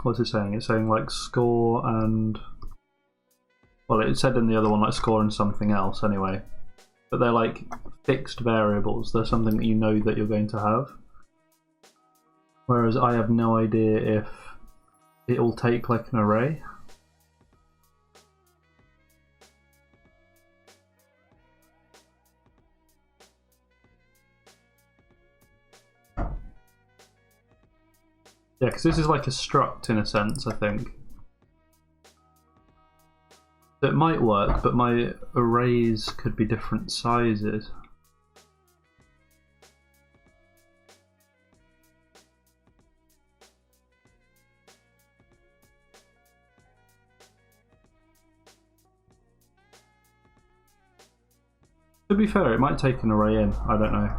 What's it saying? It's saying like score and. Well, it said in the other one like score and something else anyway. But they're like fixed variables. They're something that you know that you're going to have. Whereas I have no idea if it'll take like an array. Yeah, because this is like a struct in a sense, I think. It might work, but my arrays could be different sizes. To be fair, it might take an array in, I don't know.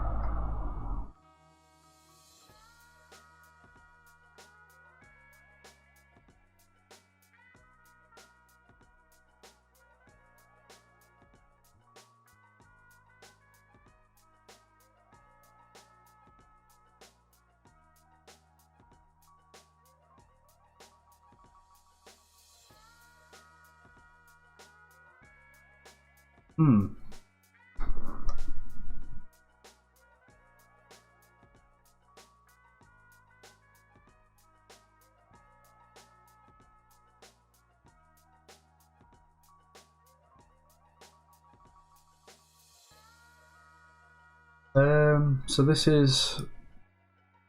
So this is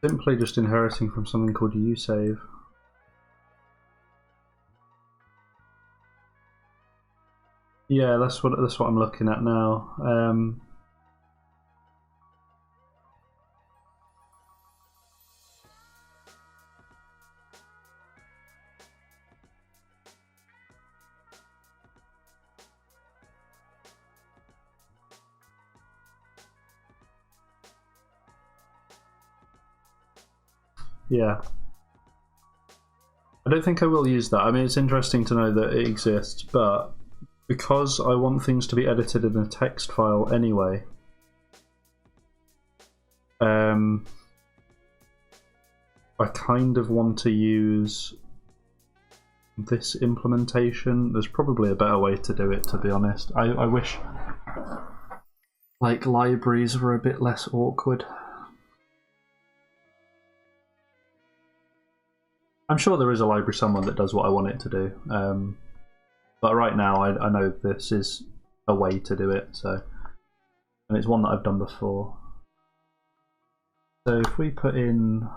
simply just inheriting from something called usave. Yeah, that's what I'm looking at now. Yeah. I don't think I will use that. I mean, it's interesting to know that it exists, but because I want things to be edited in a text file anyway, I kind of want to use this implementation. There's probably a better way to do it, to be honest. I wish like libraries were a bit less awkward. I'm sure there is a library somewhere that does what I want it to do, but right now I know this is a way to do it, so, and it's one that I've done before. So if we put in,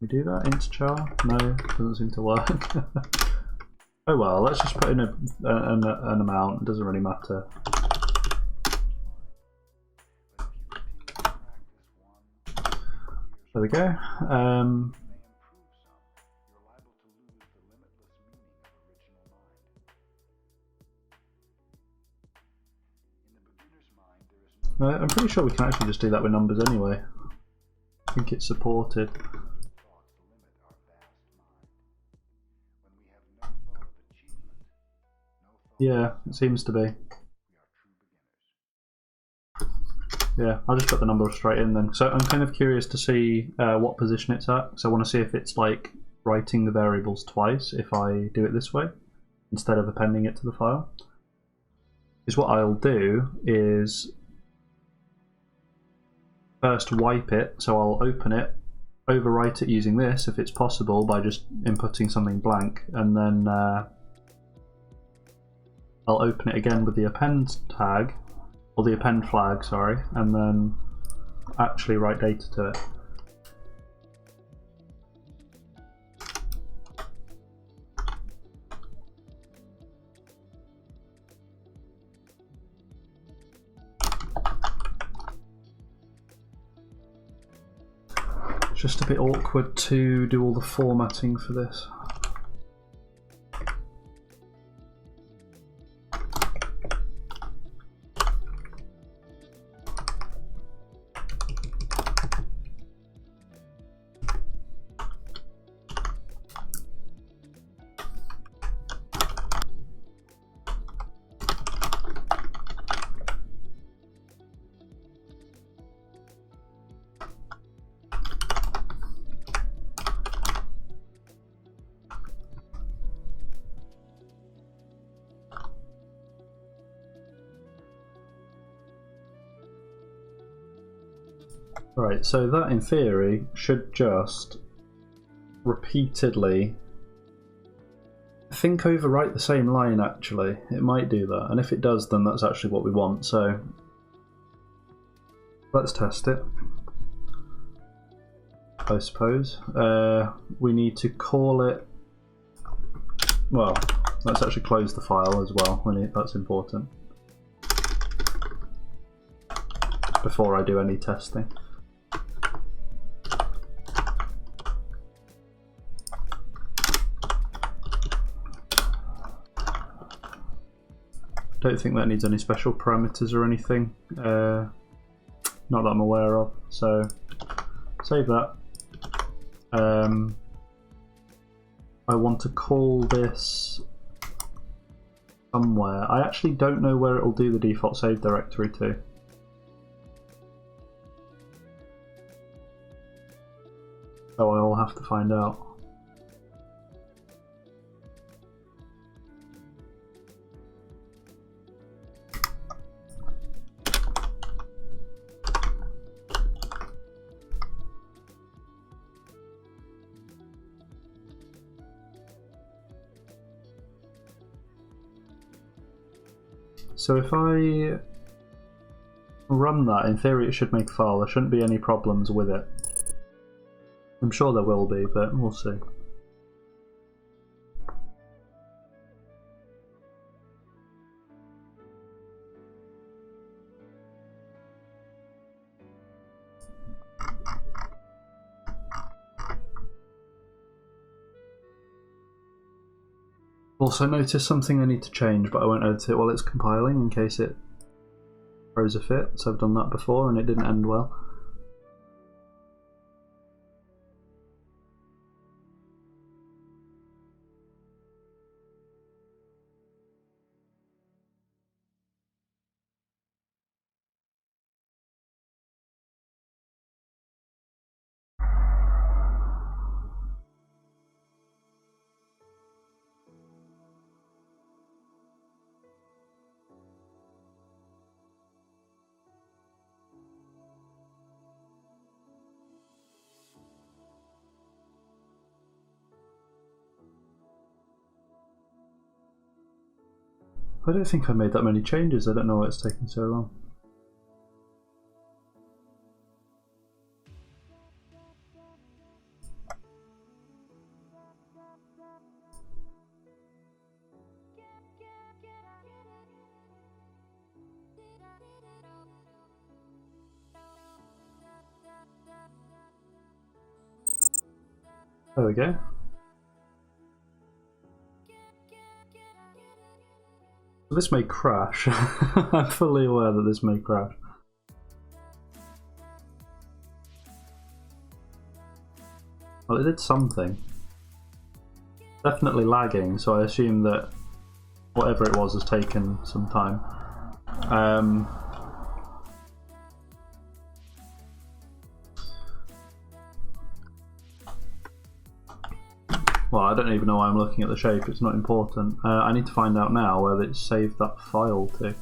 we do that intchar? No, doesn't seem to work. Oh well, let's just put in an amount. It doesn't really matter. There we go. I'm pretty sure we can actually just do that with numbers anyway. I think it's supported. Yeah, it seems to be. Yeah, I'll just put the number straight in then. So I'm kind of curious to see what position it's at. So I want to see if it's like writing the variables twice if I do it this way instead of appending it to the file. Because what I'll do is first wipe it, so I'll open it, overwrite it using this if it's possible by just inputting something blank, and then I'll open it again with the append tag, or the append flag, sorry, and then actually write data to it. It's just a bit awkward to do all the formatting for this. Right, so that in theory should just repeatedly, I think, overwrite the same line actually. It might do that, and if it does then that's actually what we want, so let's test it, I suppose. We need to call it, well, let's actually close the file as well, that's important, before I do any testing. Don't think that needs any special parameters or anything, not that I'm aware of, so save that. I want to call this somewhere. I actually don't know where it will do the default save directory to. So I will have to find out. So if I run that, in theory it should make a file. There shouldn't be any problems with it. I'm sure there will be, but we'll see. Also noticed something I need to change, but I won't edit it while it's compiling in case it throws a fit. So I've done that before and it didn't end well. I don't think I made that many changes. I don't know why it's taking so long. There we go. This may crash. I'm fully aware that this may crash. Well, it did something. Definitely lagging, so I assume that whatever it was has taken some time. Well, I don't even know why I'm looking at the shape, it's not important. I need to find out now whether it's saved that file to.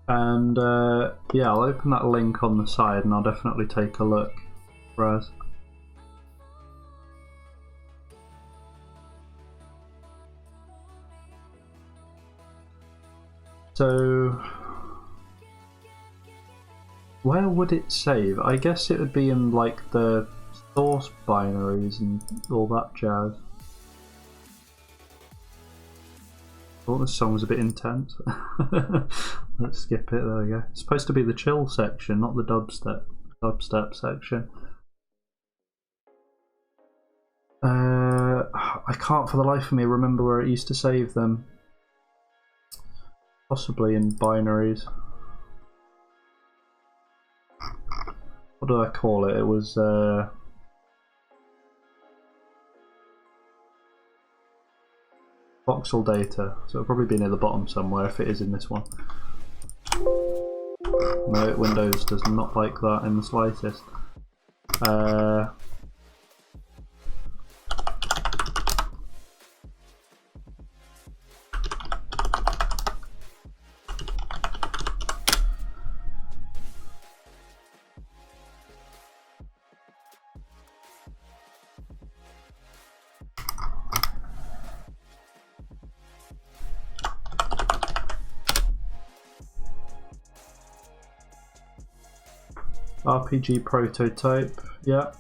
And yeah, I'll open that link on the side and I'll definitely take a look. Raz. So, where would it save? I guess it would be in like the source binaries and all that jazz. Oh, this song's a bit intense. Let's skip it, there we go. It's supposed to be the chill section, not the dubstep section. I can't for the life of me remember where it used to save them. Possibly in binaries. What did I call it? It was Voxel data, so it'll probably be near the bottom somewhere if it is in this one. No, Windows does not like that in the slightest. RPG prototype, yeah.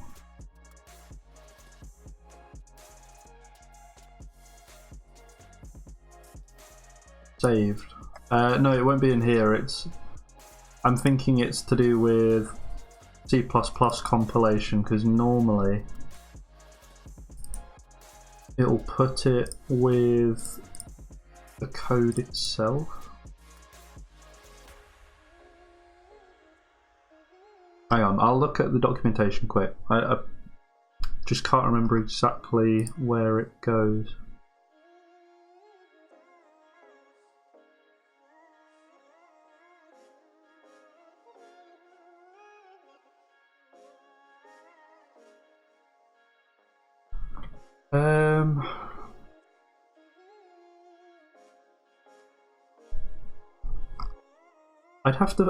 Saved. No, it won't be in here. I'm thinking it's to do with C++ compilation, because normally it'll put it with the code itself. Hang on, I'll look at the documentation quick. I just can't remember exactly where it goes.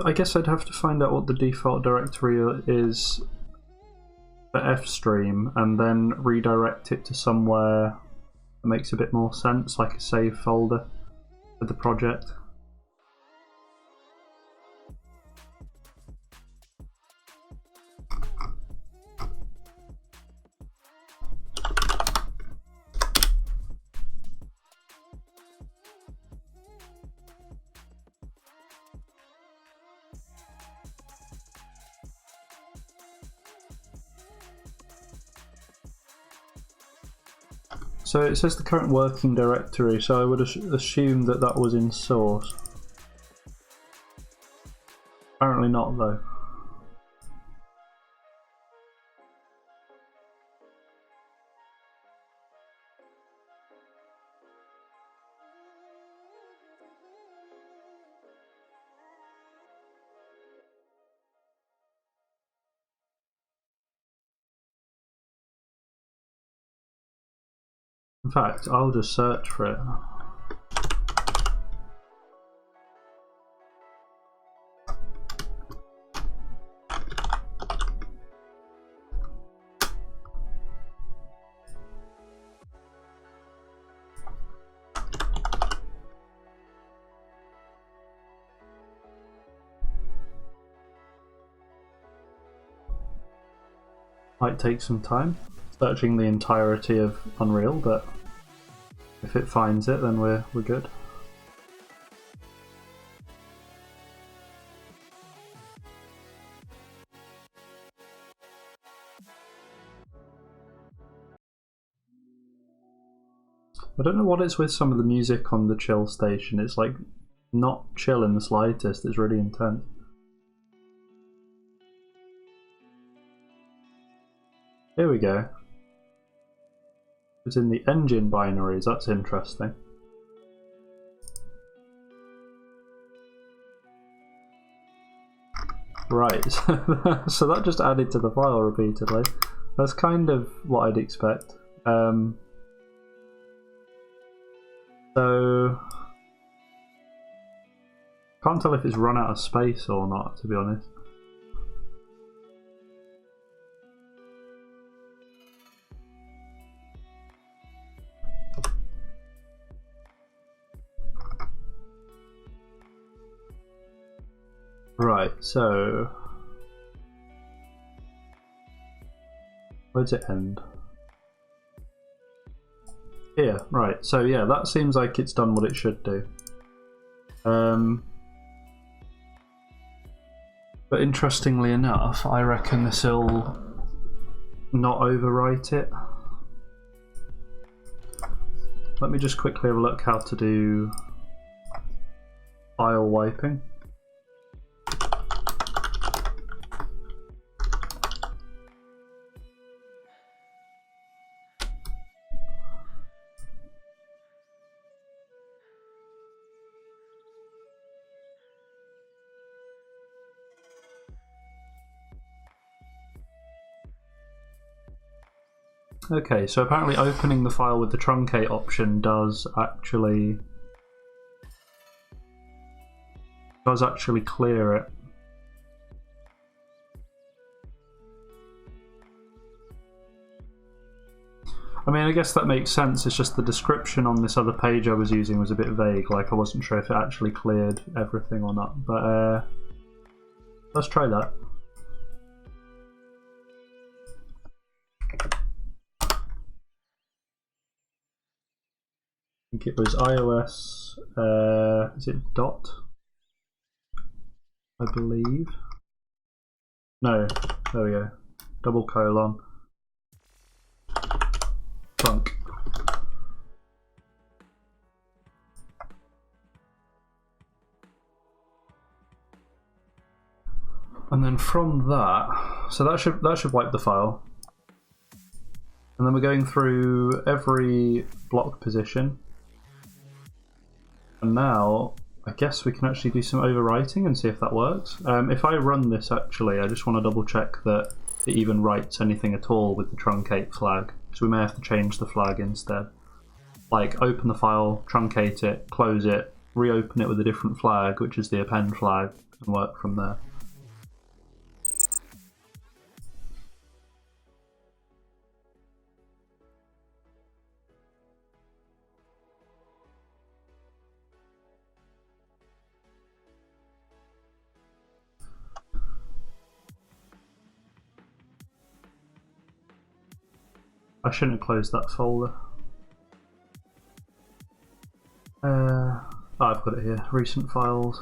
I guess I'd have to find out what the default directory is for Fstream and then redirect it to somewhere that makes a bit more sense, like a save folder for the project. so it says the current working directory, so I would assume that that was in source. Apparently not, though. In fact, I'll just search for it. Might take some time searching the entirety of Unreal, but if it finds it, then we're good. I don't know what it's with some of the music on the chill station. It's like not chill in the slightest. It's really intense. Here we go. It's in the engine binaries. That's interesting. Right, so that just added to the file repeatedly. That's kind of what I'd expect. So can't tell if it's run out of space or not, to be honest. Right, so where does it end? Here, right, so yeah, that seems like it's done what it should do. But interestingly enough, I reckon this'll not overwrite it. Let me just quickly have a look how to do file wiping. Okay, so apparently opening the file with the truncate option does actually clear it. I mean, I guess that makes sense. It's just the description on this other page I was using was a bit vague. Like, I wasn't sure if it actually cleared everything or not. But let's try that. I think it was iOS, is it dot? I believe. No, there we go. Double colon. Trunk. And then from that, so that should wipe the file. And then we're going through every block position. And now, I guess we can actually do some overwriting and see if that works. If I run this actually, I just want to double check that it even writes anything at all with the truncate flag. So we may have to change the flag instead. Like open the file, truncate it, close it, reopen it with a different flag, which is the append flag, and work from there. I shouldn't have closed that folder. I've got it here, recent files.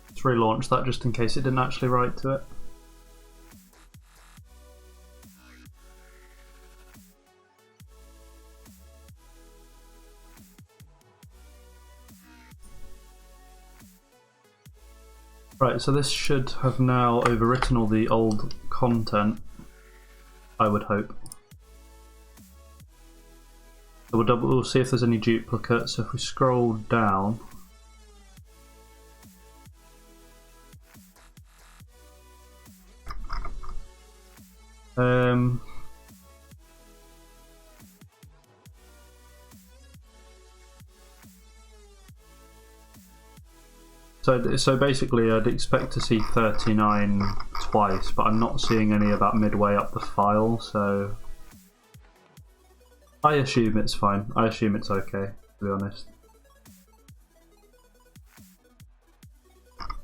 Let's relaunch that just in case it didn't actually write to it. Right, so this should have now overwritten all the old content, I would hope. So we'll see if there's any duplicates. So if we scroll down, so basically I'd expect to see 39 twice, but I'm not seeing any about midway up the file, so I assume it's fine. I assume it's okay, to be honest.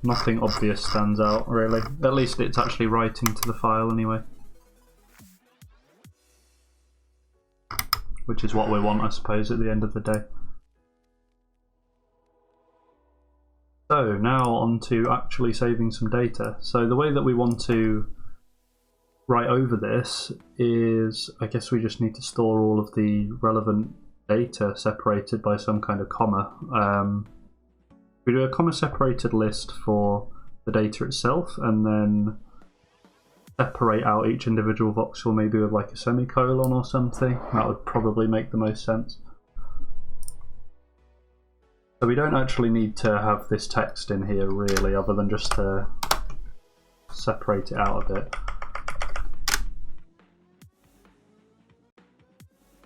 Nothing obvious stands out, really. At least it's actually writing to the file anyway. Which is what we want, I suppose, at the end of the day. So now on to actually saving some data. So the way that we want to write over this is, I guess we just need to store all of the relevant data separated by some kind of comma. We do a comma separated list for the data itself, and then separate out each individual voxel maybe with like a semicolon or something. That would probably make the most sense. So we don't actually need to have this text in here really, other than just to separate it out a bit.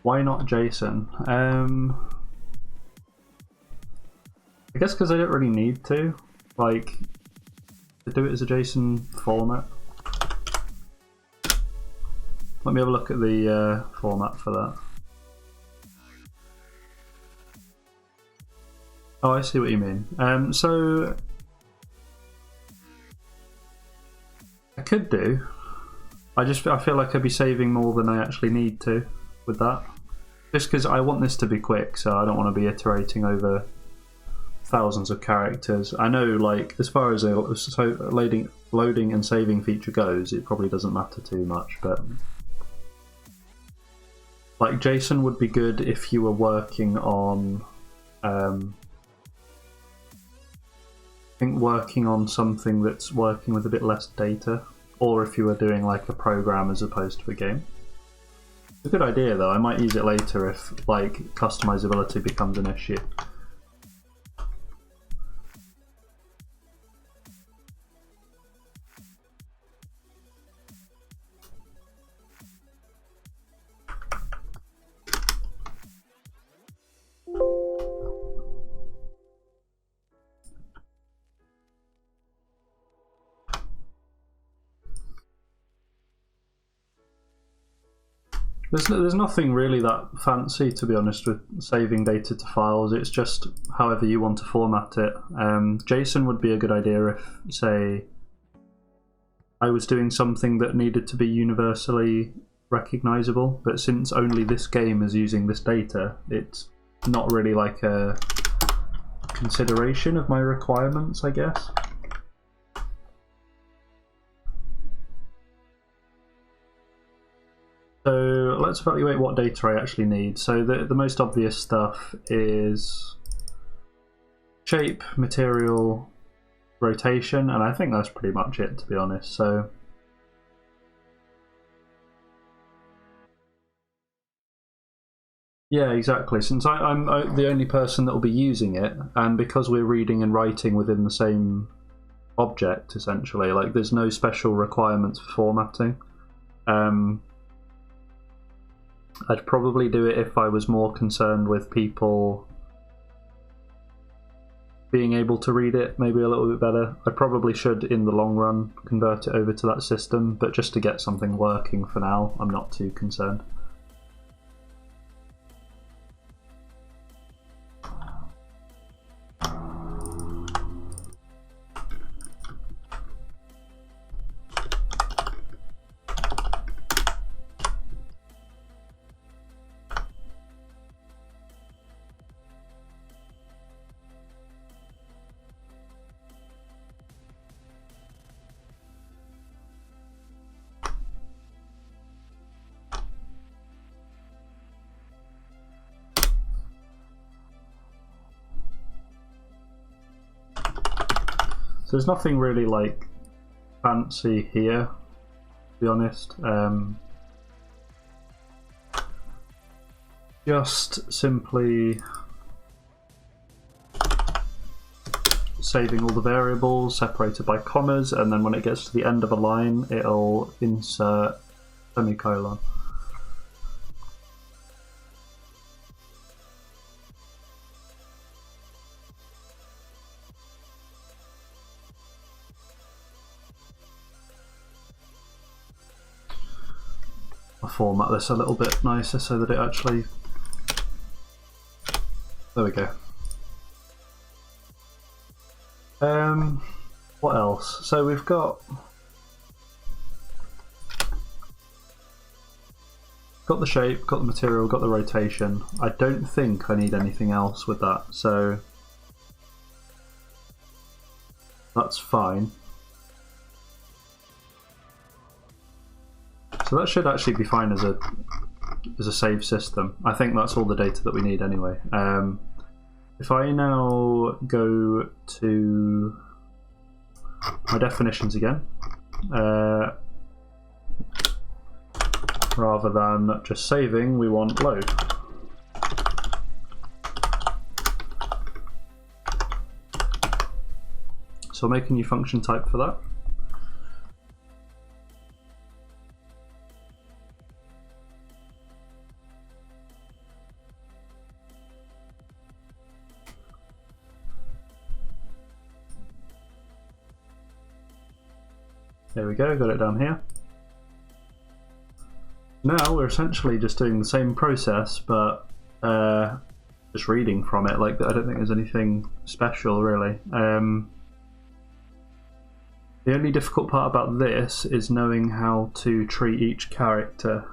Why not JSON? I guess because I don't really need to. Like, to do it as a JSON format. Let me have a look at the format for that. Oh, I see what you mean. So I could do. I feel like I'd be saving more than I actually need to with that. Just because I want this to be quick, so I don't want to be iterating over thousands of characters. I know, like, as far as a loading and saving feature goes, it probably doesn't matter too much, but like JSON would be good if you were working on I think working on something that's working with a bit less data, or if you were doing like a program as opposed to a game. It's a good idea though. I might use it later if like customizability becomes an issue. There's nothing really that fancy, to be honest, with saving data to files. It's just however you want to format it. JSON would be a good idea if, say, I was doing something that needed to be universally recognizable, but since only this game is using this data, it's not really like a consideration of my requirements, I guess. So let's evaluate what data I actually need. So the most obvious stuff is shape, material, rotation, and I think that's pretty much it, to be honest. So yeah, exactly. Since I'm the only person that will be using it, and because we're reading and writing within the same object, essentially, like there's no special requirements for formatting. I'd probably do it if I was more concerned with people being able to read it maybe a little bit better. I probably should, in the long run, convert it over to that system, but just to get something working for now, I'm not too concerned. there's nothing really like fancy here, to be honest. Just simply saving all the variables separated by commas, and then when it gets to the end of a line, it'll insert semicolon. I'll format this a little bit nicer so that it actually... There we go. What else? So we've got the shape, got the material, got the rotation. I don't think I need anything else with that, so that's fine. So that should actually be fine as a save system. I think that's all the data that we need anyway. If I now go to my definitions again, rather than just saving, we want load. So I'll make a new function type for that. There we go, got it down here. Now we're essentially just doing the same process, but just reading from it. Like, I don't think there's anything special really. The only difficult part about this is knowing how to treat each character.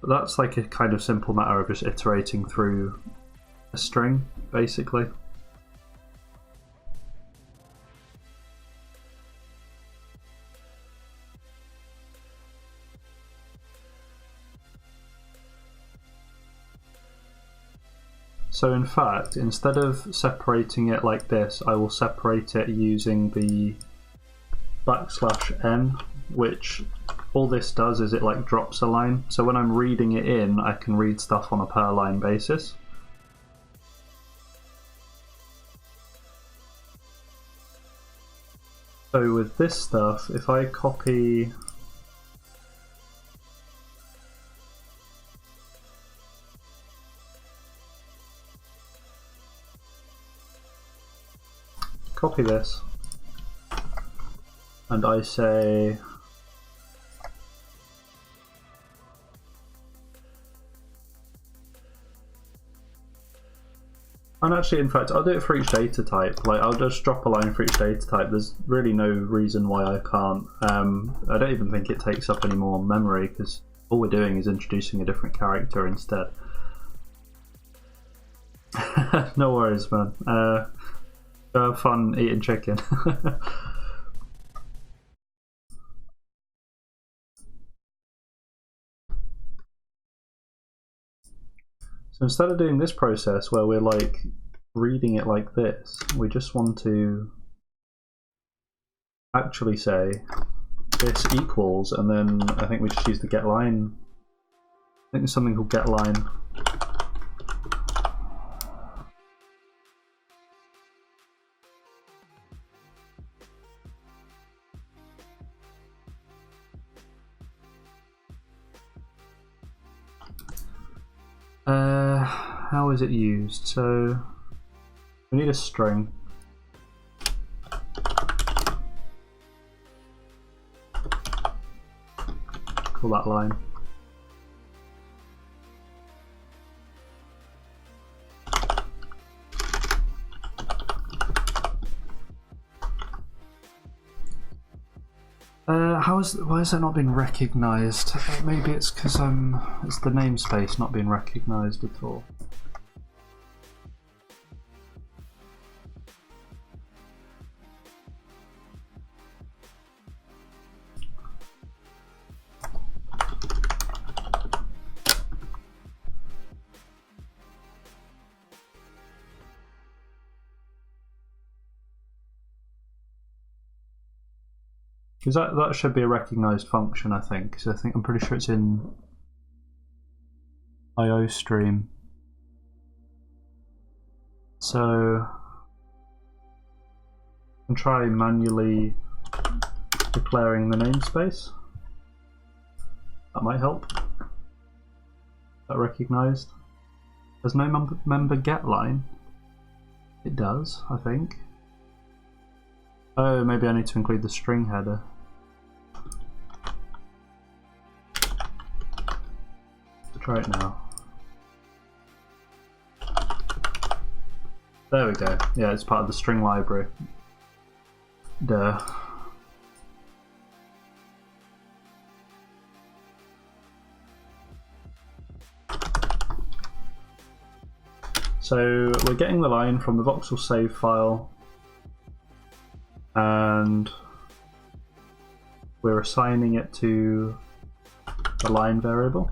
But that's like a kind of simple matter of just iterating through a string, basically. So in fact, instead of separating it like this, I will separate it using the \n, which all this does is it like drops a line. So when I'm reading it in, I can read stuff on a per line basis. So with this stuff, if I copy this, and I say and actually, in fact, I'll do it for each data type. Like, I'll just drop a line for each data type. There's really no reason why I can't. I don't even think it takes up any more memory, because all we're doing is introducing a different character instead. No worries, man. Have fun eating chicken. So instead of doing this process where we're like reading it like this, we just want to actually say this equals, and then I think we just use the get line. I think there's something called get line. How is it used? So we need a string. Call that line. Why has that not been recognised? Maybe it's because it's the namespace not being recognised at all. Because that should be a recognized function, I think. Because I'm pretty sure it's in IOStream. So I can try manually declaring the namespace. That might help. That recognized. There's no member get line. It does, I think. Oh, maybe I need to include the string header. I'll try it now. There we go. Yeah, it's part of the string library. Duh. So we're getting the line from the Voxel save file, and we're assigning it to the line variable.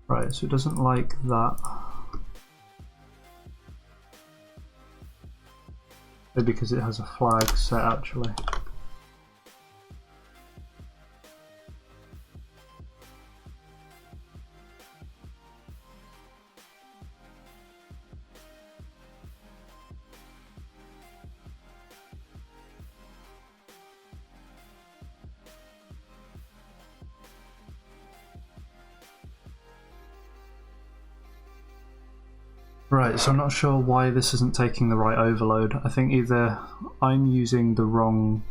Right, so it doesn't like that. Maybe because it has a flag set actually. Right, so I'm not sure why this isn't taking the right overload. I think either I'm using the wrong...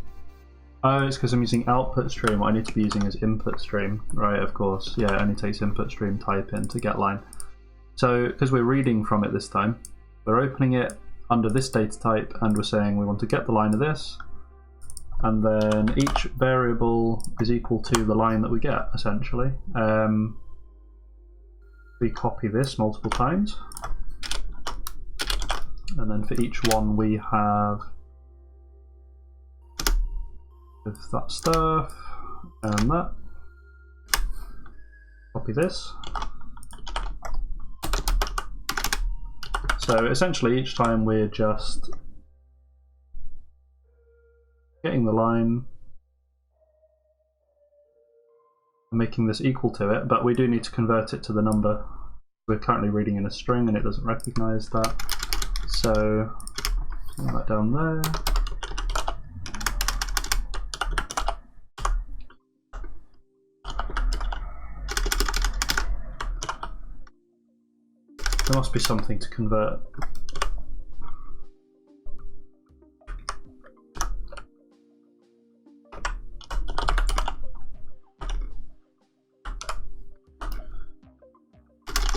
Oh, it's because I'm using output stream. What I need to be using is input stream. Right, of course. Yeah, it only takes input stream type in to get line. So, because we're reading from it this time, we're opening it under this data type and we're saying we want to get the line of this, and then each variable is equal to the line that we get, essentially. We copy this multiple times. And then for each one we have that stuff and that. Copy this. So essentially each time we're just getting the line and making this equal to it, but we do need to convert it to the number. We're currently reading in a string and it doesn't recognize that. So, put that down there. There must be something to convert.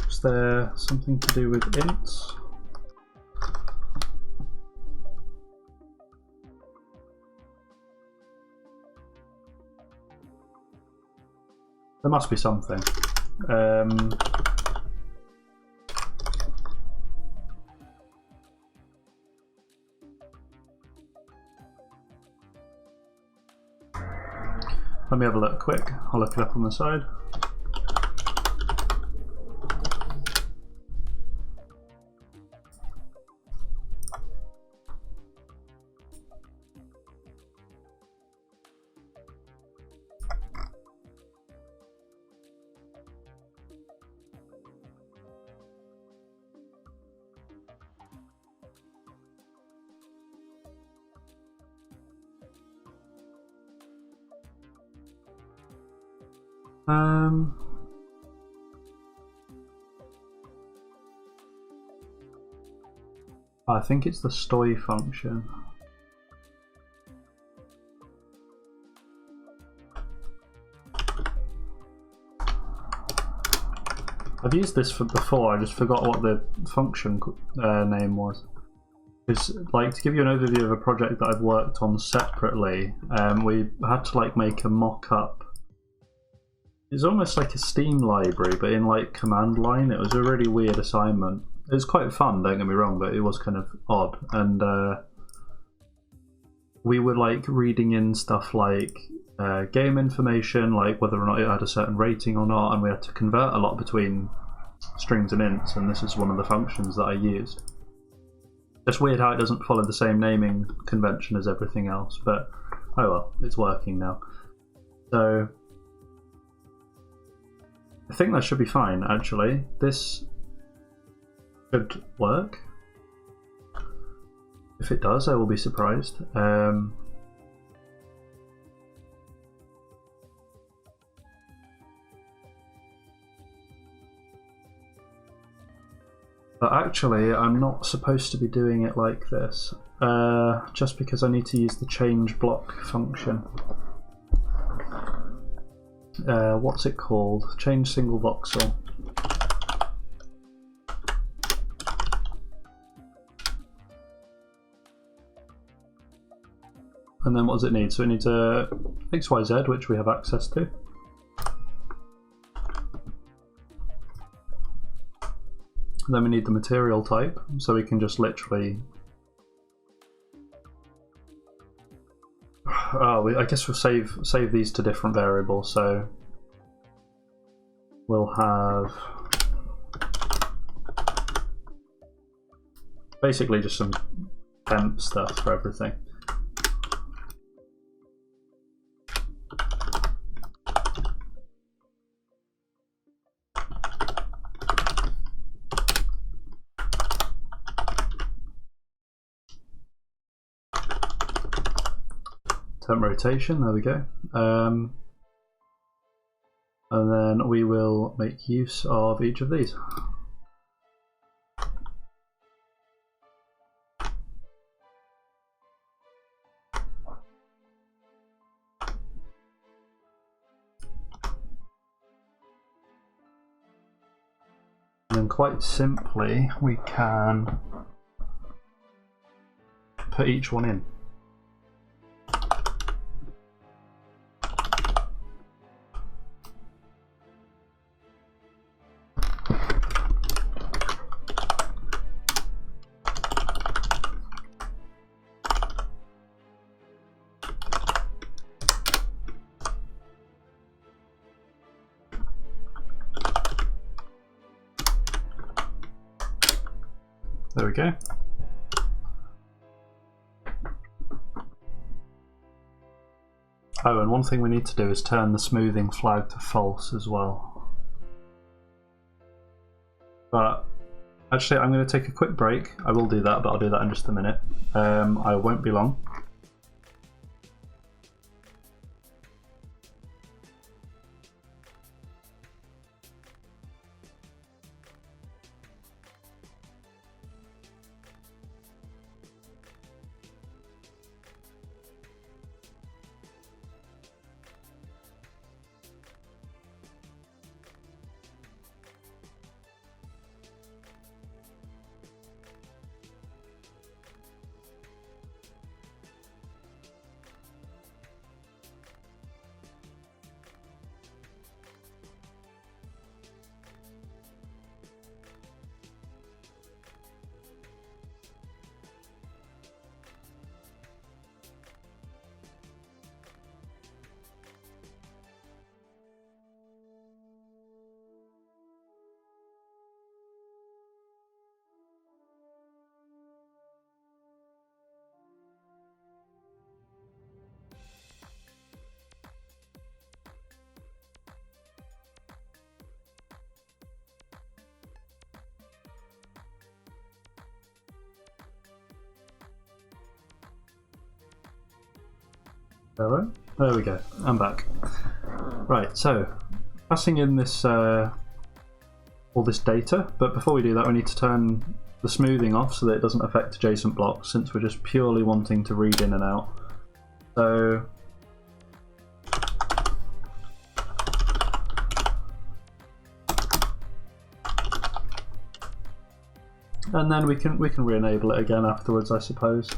Is there something to do with ints? There must be something. Let me have a look quick. I'll look it up on the side. I think it's the stoi function. I've used this before, I just forgot what the function name was. Because, like, to give you an overview of a project that I've worked on separately, we had to like make a mock-up. It's almost like a Steam library, but in like command line. It was a really weird assignment. It was quite fun, don't get me wrong, but it was kind of odd. And we were like reading in stuff like game information, like whether or not it had a certain rating or not, and we had to convert a lot between strings and ints, and this is one of the functions that I used. It's weird how it doesn't follow the same naming convention as everything else, but oh well, it's working now. So I think that should be fine, actually. This should work. If it does, I will be surprised. But actually, I'm not supposed to be doing it like this, just because I need to use the change block function. What's it called? Change single voxel. And then what does it need? So it needs a XYZ, which we have access to. And then we need the material type, so we can just literally... I guess we'll save these to different variables, so we'll have basically just some temp stuff for everything. Temp rotation, there we go. And then we will make use of each of these. And then quite simply, we can put each one in. There we go. Oh, and one thing we need to do is turn the smoothing flag to false as well. But actually, I'm going to take a quick break. I will do that, but I'll do that in just a minute. I won't be long. Hello? There we go, I'm back. Right, so passing in this all this data, but before we do that we need to turn the smoothing off so that it doesn't affect adjacent blocks, since we're just purely wanting to read in and out. So and then we can re-enable it again afterwards, I suppose.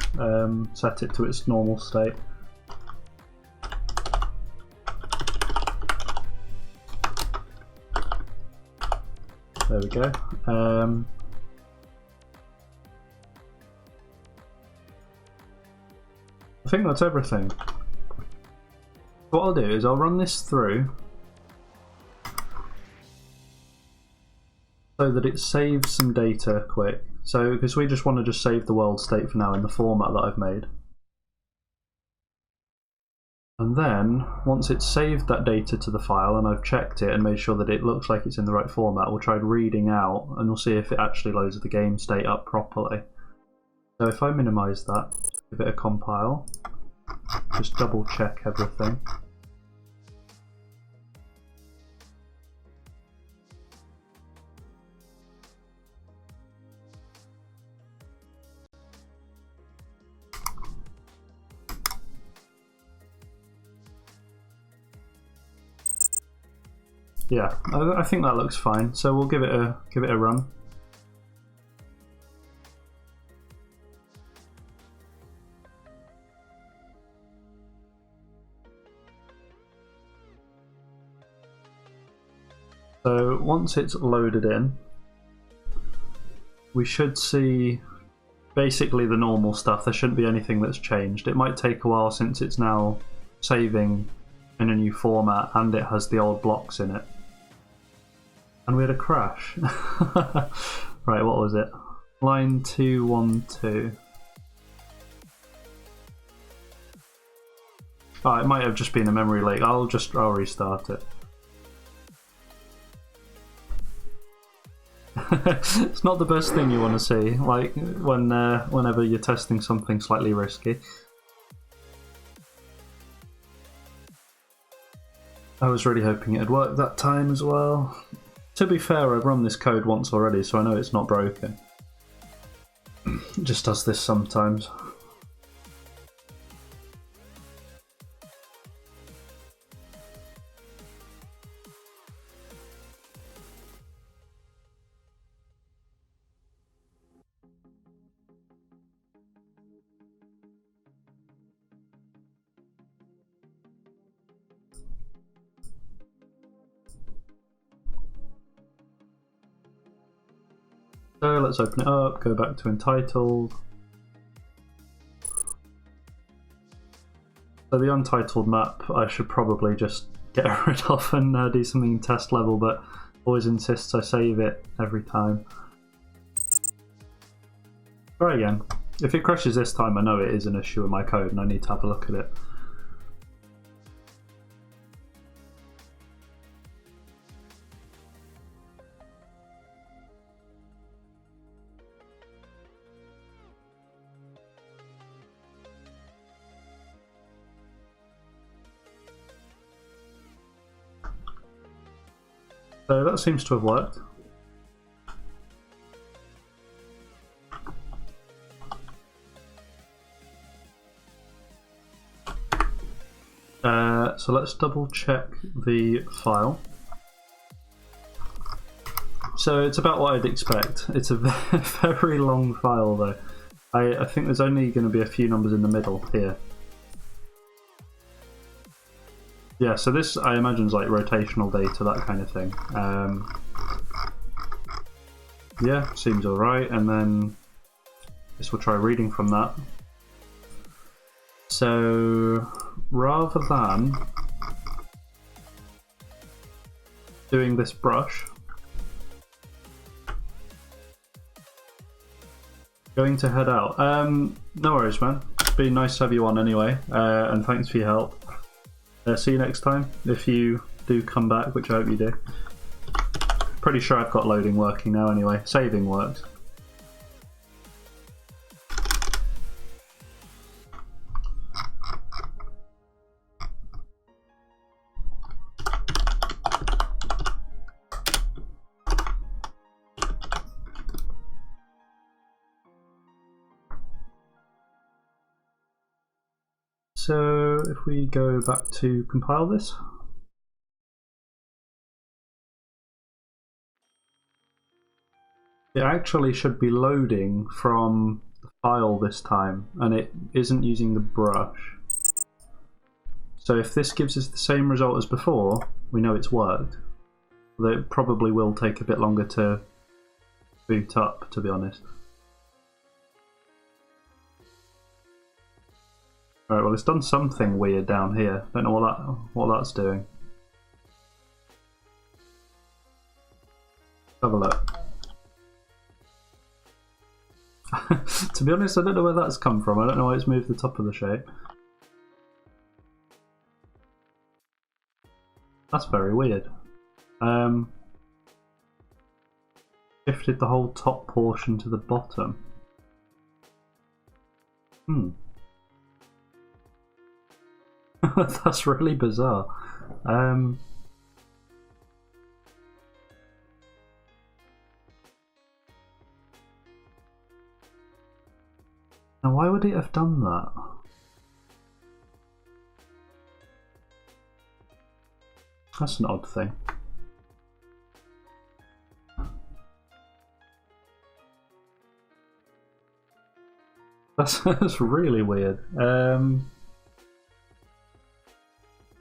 Set it to its normal state. There we go. I think that's everything. What I'll do is I'll run this through so that it saves some data quick. So, because we just want to just save the world state for now in the format that I've made. And then, once it's saved that data to the file and I've checked it and made sure that it looks like it's in the right format, we'll try reading out and we'll see if it actually loads the game state up properly. So if I minimize that, give it a compile, just double check everything. Yeah, I think that looks fine. So we'll give it a run. So once it's loaded in, we should see basically the normal stuff. There shouldn't be anything that's changed. It might take a while since it's now saving in a new format and it has the old blocks in it. And we had a crash. Right, what was it? Line 212. Oh, it might have just been a memory leak. I'll restart it. It's not the best thing you want to see, like whenever you're testing something slightly risky. I was really hoping it'd work that time as well. To be fair, I've run this code once already, so I know it's not broken. It just does this sometimes. So let's open it up, go back to Untitled. So the Untitled map I should probably just get rid of and do something in test level, but always insists I save it every time. Try again. If it crashes this time, I know it is an issue with my code and I need to have a look at it. So that seems to have worked. So let's double check the file. So it's about what I'd expect. It's a very long file though. I think there's only going to be a few numbers in the middle here. Yeah, so this I imagine is like rotational data, that kind of thing. Yeah, seems alright, and then this will try reading from that. So rather than doing this brush, going to head out. No worries, man. It's been nice to have you on anyway, and thanks for your help. See you next time, if you do come back, which I hope you do. Pretty sure I've got loading working now anyway. Saving works. So if we go back to compile this. It actually should be loading from the file this time, and it isn't using the brush. So if this gives us the same result as before, we know it's worked. Although it probably will take a bit longer to boot up, to be honest. Alright, well it's done something weird down here. Don't know what that's doing. Have a look. To be honest, I don't know where that's come from. I don't know why it's moved the top of the shape. That's very weird. Shifted the whole top portion to the bottom. That's really bizarre. Now why would it have done that? That's an odd thing. That's really weird.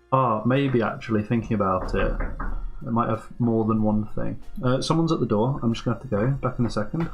Oh, maybe actually thinking about it, it might have more than one thing. Someone's at the door. I'm just going to have to go. Back in a second.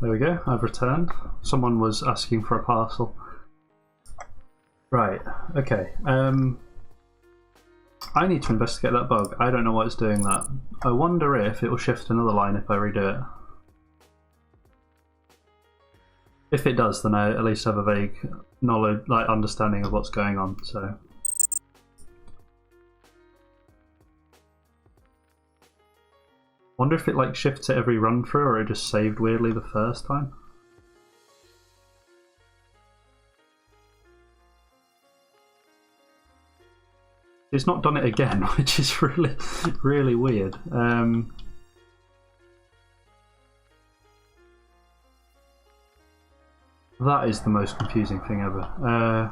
There we go, I've returned. Someone was asking for a parcel. Right, okay. I need to investigate that bug. I don't know why it's doing that. I wonder if it will shift another line if I redo it. If it does, then I at least have a vague knowledge, like understanding of what's going on, so. Wonder if it like shifts it every run through or it just saved weirdly the first time. It's not done it again, which is really, really weird. That is the most confusing thing ever.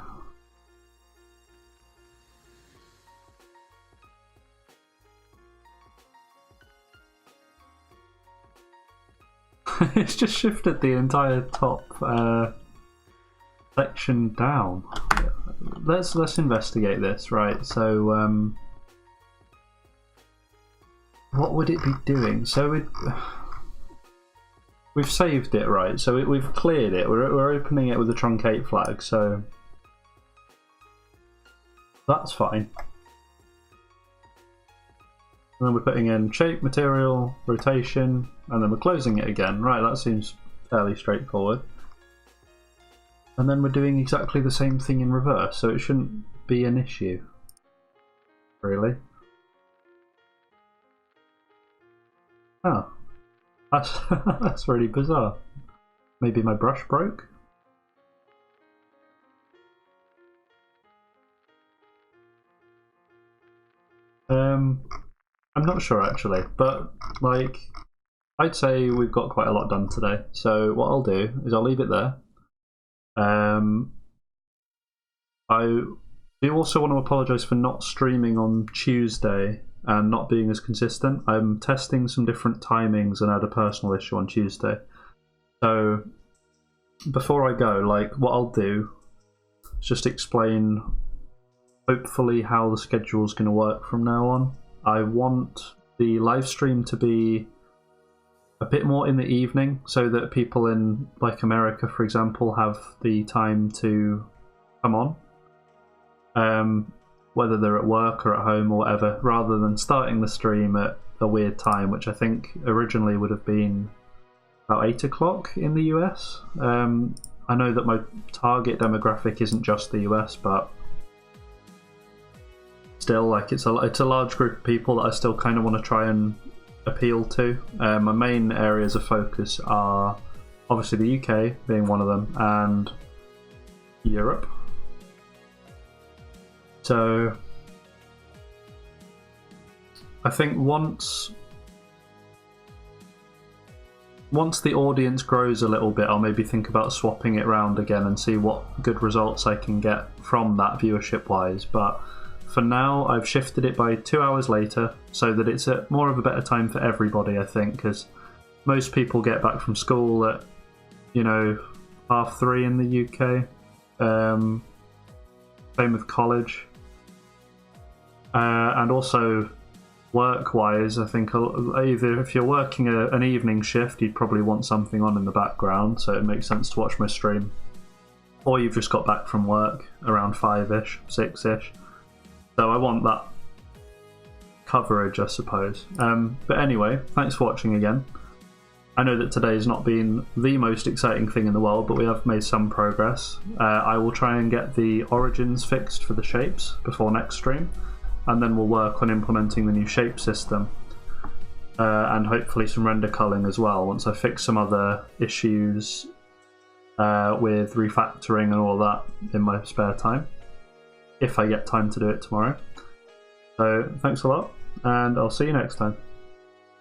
It's just shifted the entire top section down. Let's investigate this, right? So what would it be doing? So we've saved it, right? So we've cleared it. We're opening it with a truncate flag, so that's fine. And then we're putting in shape, material, rotation, and then we're closing it again. Right, that seems fairly straightforward. And then we're doing exactly the same thing in reverse, so it shouldn't be an issue, really. Oh, that's really bizarre. Maybe my brush broke? I'm not sure actually, but like I'd say we've got quite a lot done today. So what I'll do is I'll leave it there. I do also want to apologise for not streaming on Tuesday and not being as consistent. I'm testing some different timings and I had a personal issue on Tuesday. So before I go, like what I'll do is just explain hopefully how the schedule is going to work from now on. I want the live stream to be a bit more in the evening so that people in like America, for example, have the time to come on, whether they're at work or at home or whatever, rather than starting the stream at a weird time, which I think originally would have been about 8 o'clock in the US. I know that my target demographic isn't just the US, but still, like it's a large group of people that I still kind of want to try and appeal to. My main areas of focus are obviously the UK being one of them, and Europe. So I think once the audience grows a little bit, I'll maybe think about swapping it around again and see what good results I can get from that viewership wise. But for now, I've shifted it by 2 hours later so that it's at more of a better time for everybody, I think, because most people get back from school at, 3:30 in the UK. Same with college. And also work-wise, I think either if you're working an evening shift, you'd probably want something on in the background, so it makes sense to watch my stream. Or you've just got back from work around 5-ish, 6-ish. So I want that coverage, I suppose. But anyway, thanks for watching again. I know that today has not been the most exciting thing in the world, but we have made some progress. I will try and get the origins fixed for the shapes before next stream, and then we'll work on implementing the new shape system. And hopefully some render culling as well, once I fix some other issues with refactoring and all that in my spare time, if I get time to do it tomorrow. So thanks a lot, and I'll see you next time.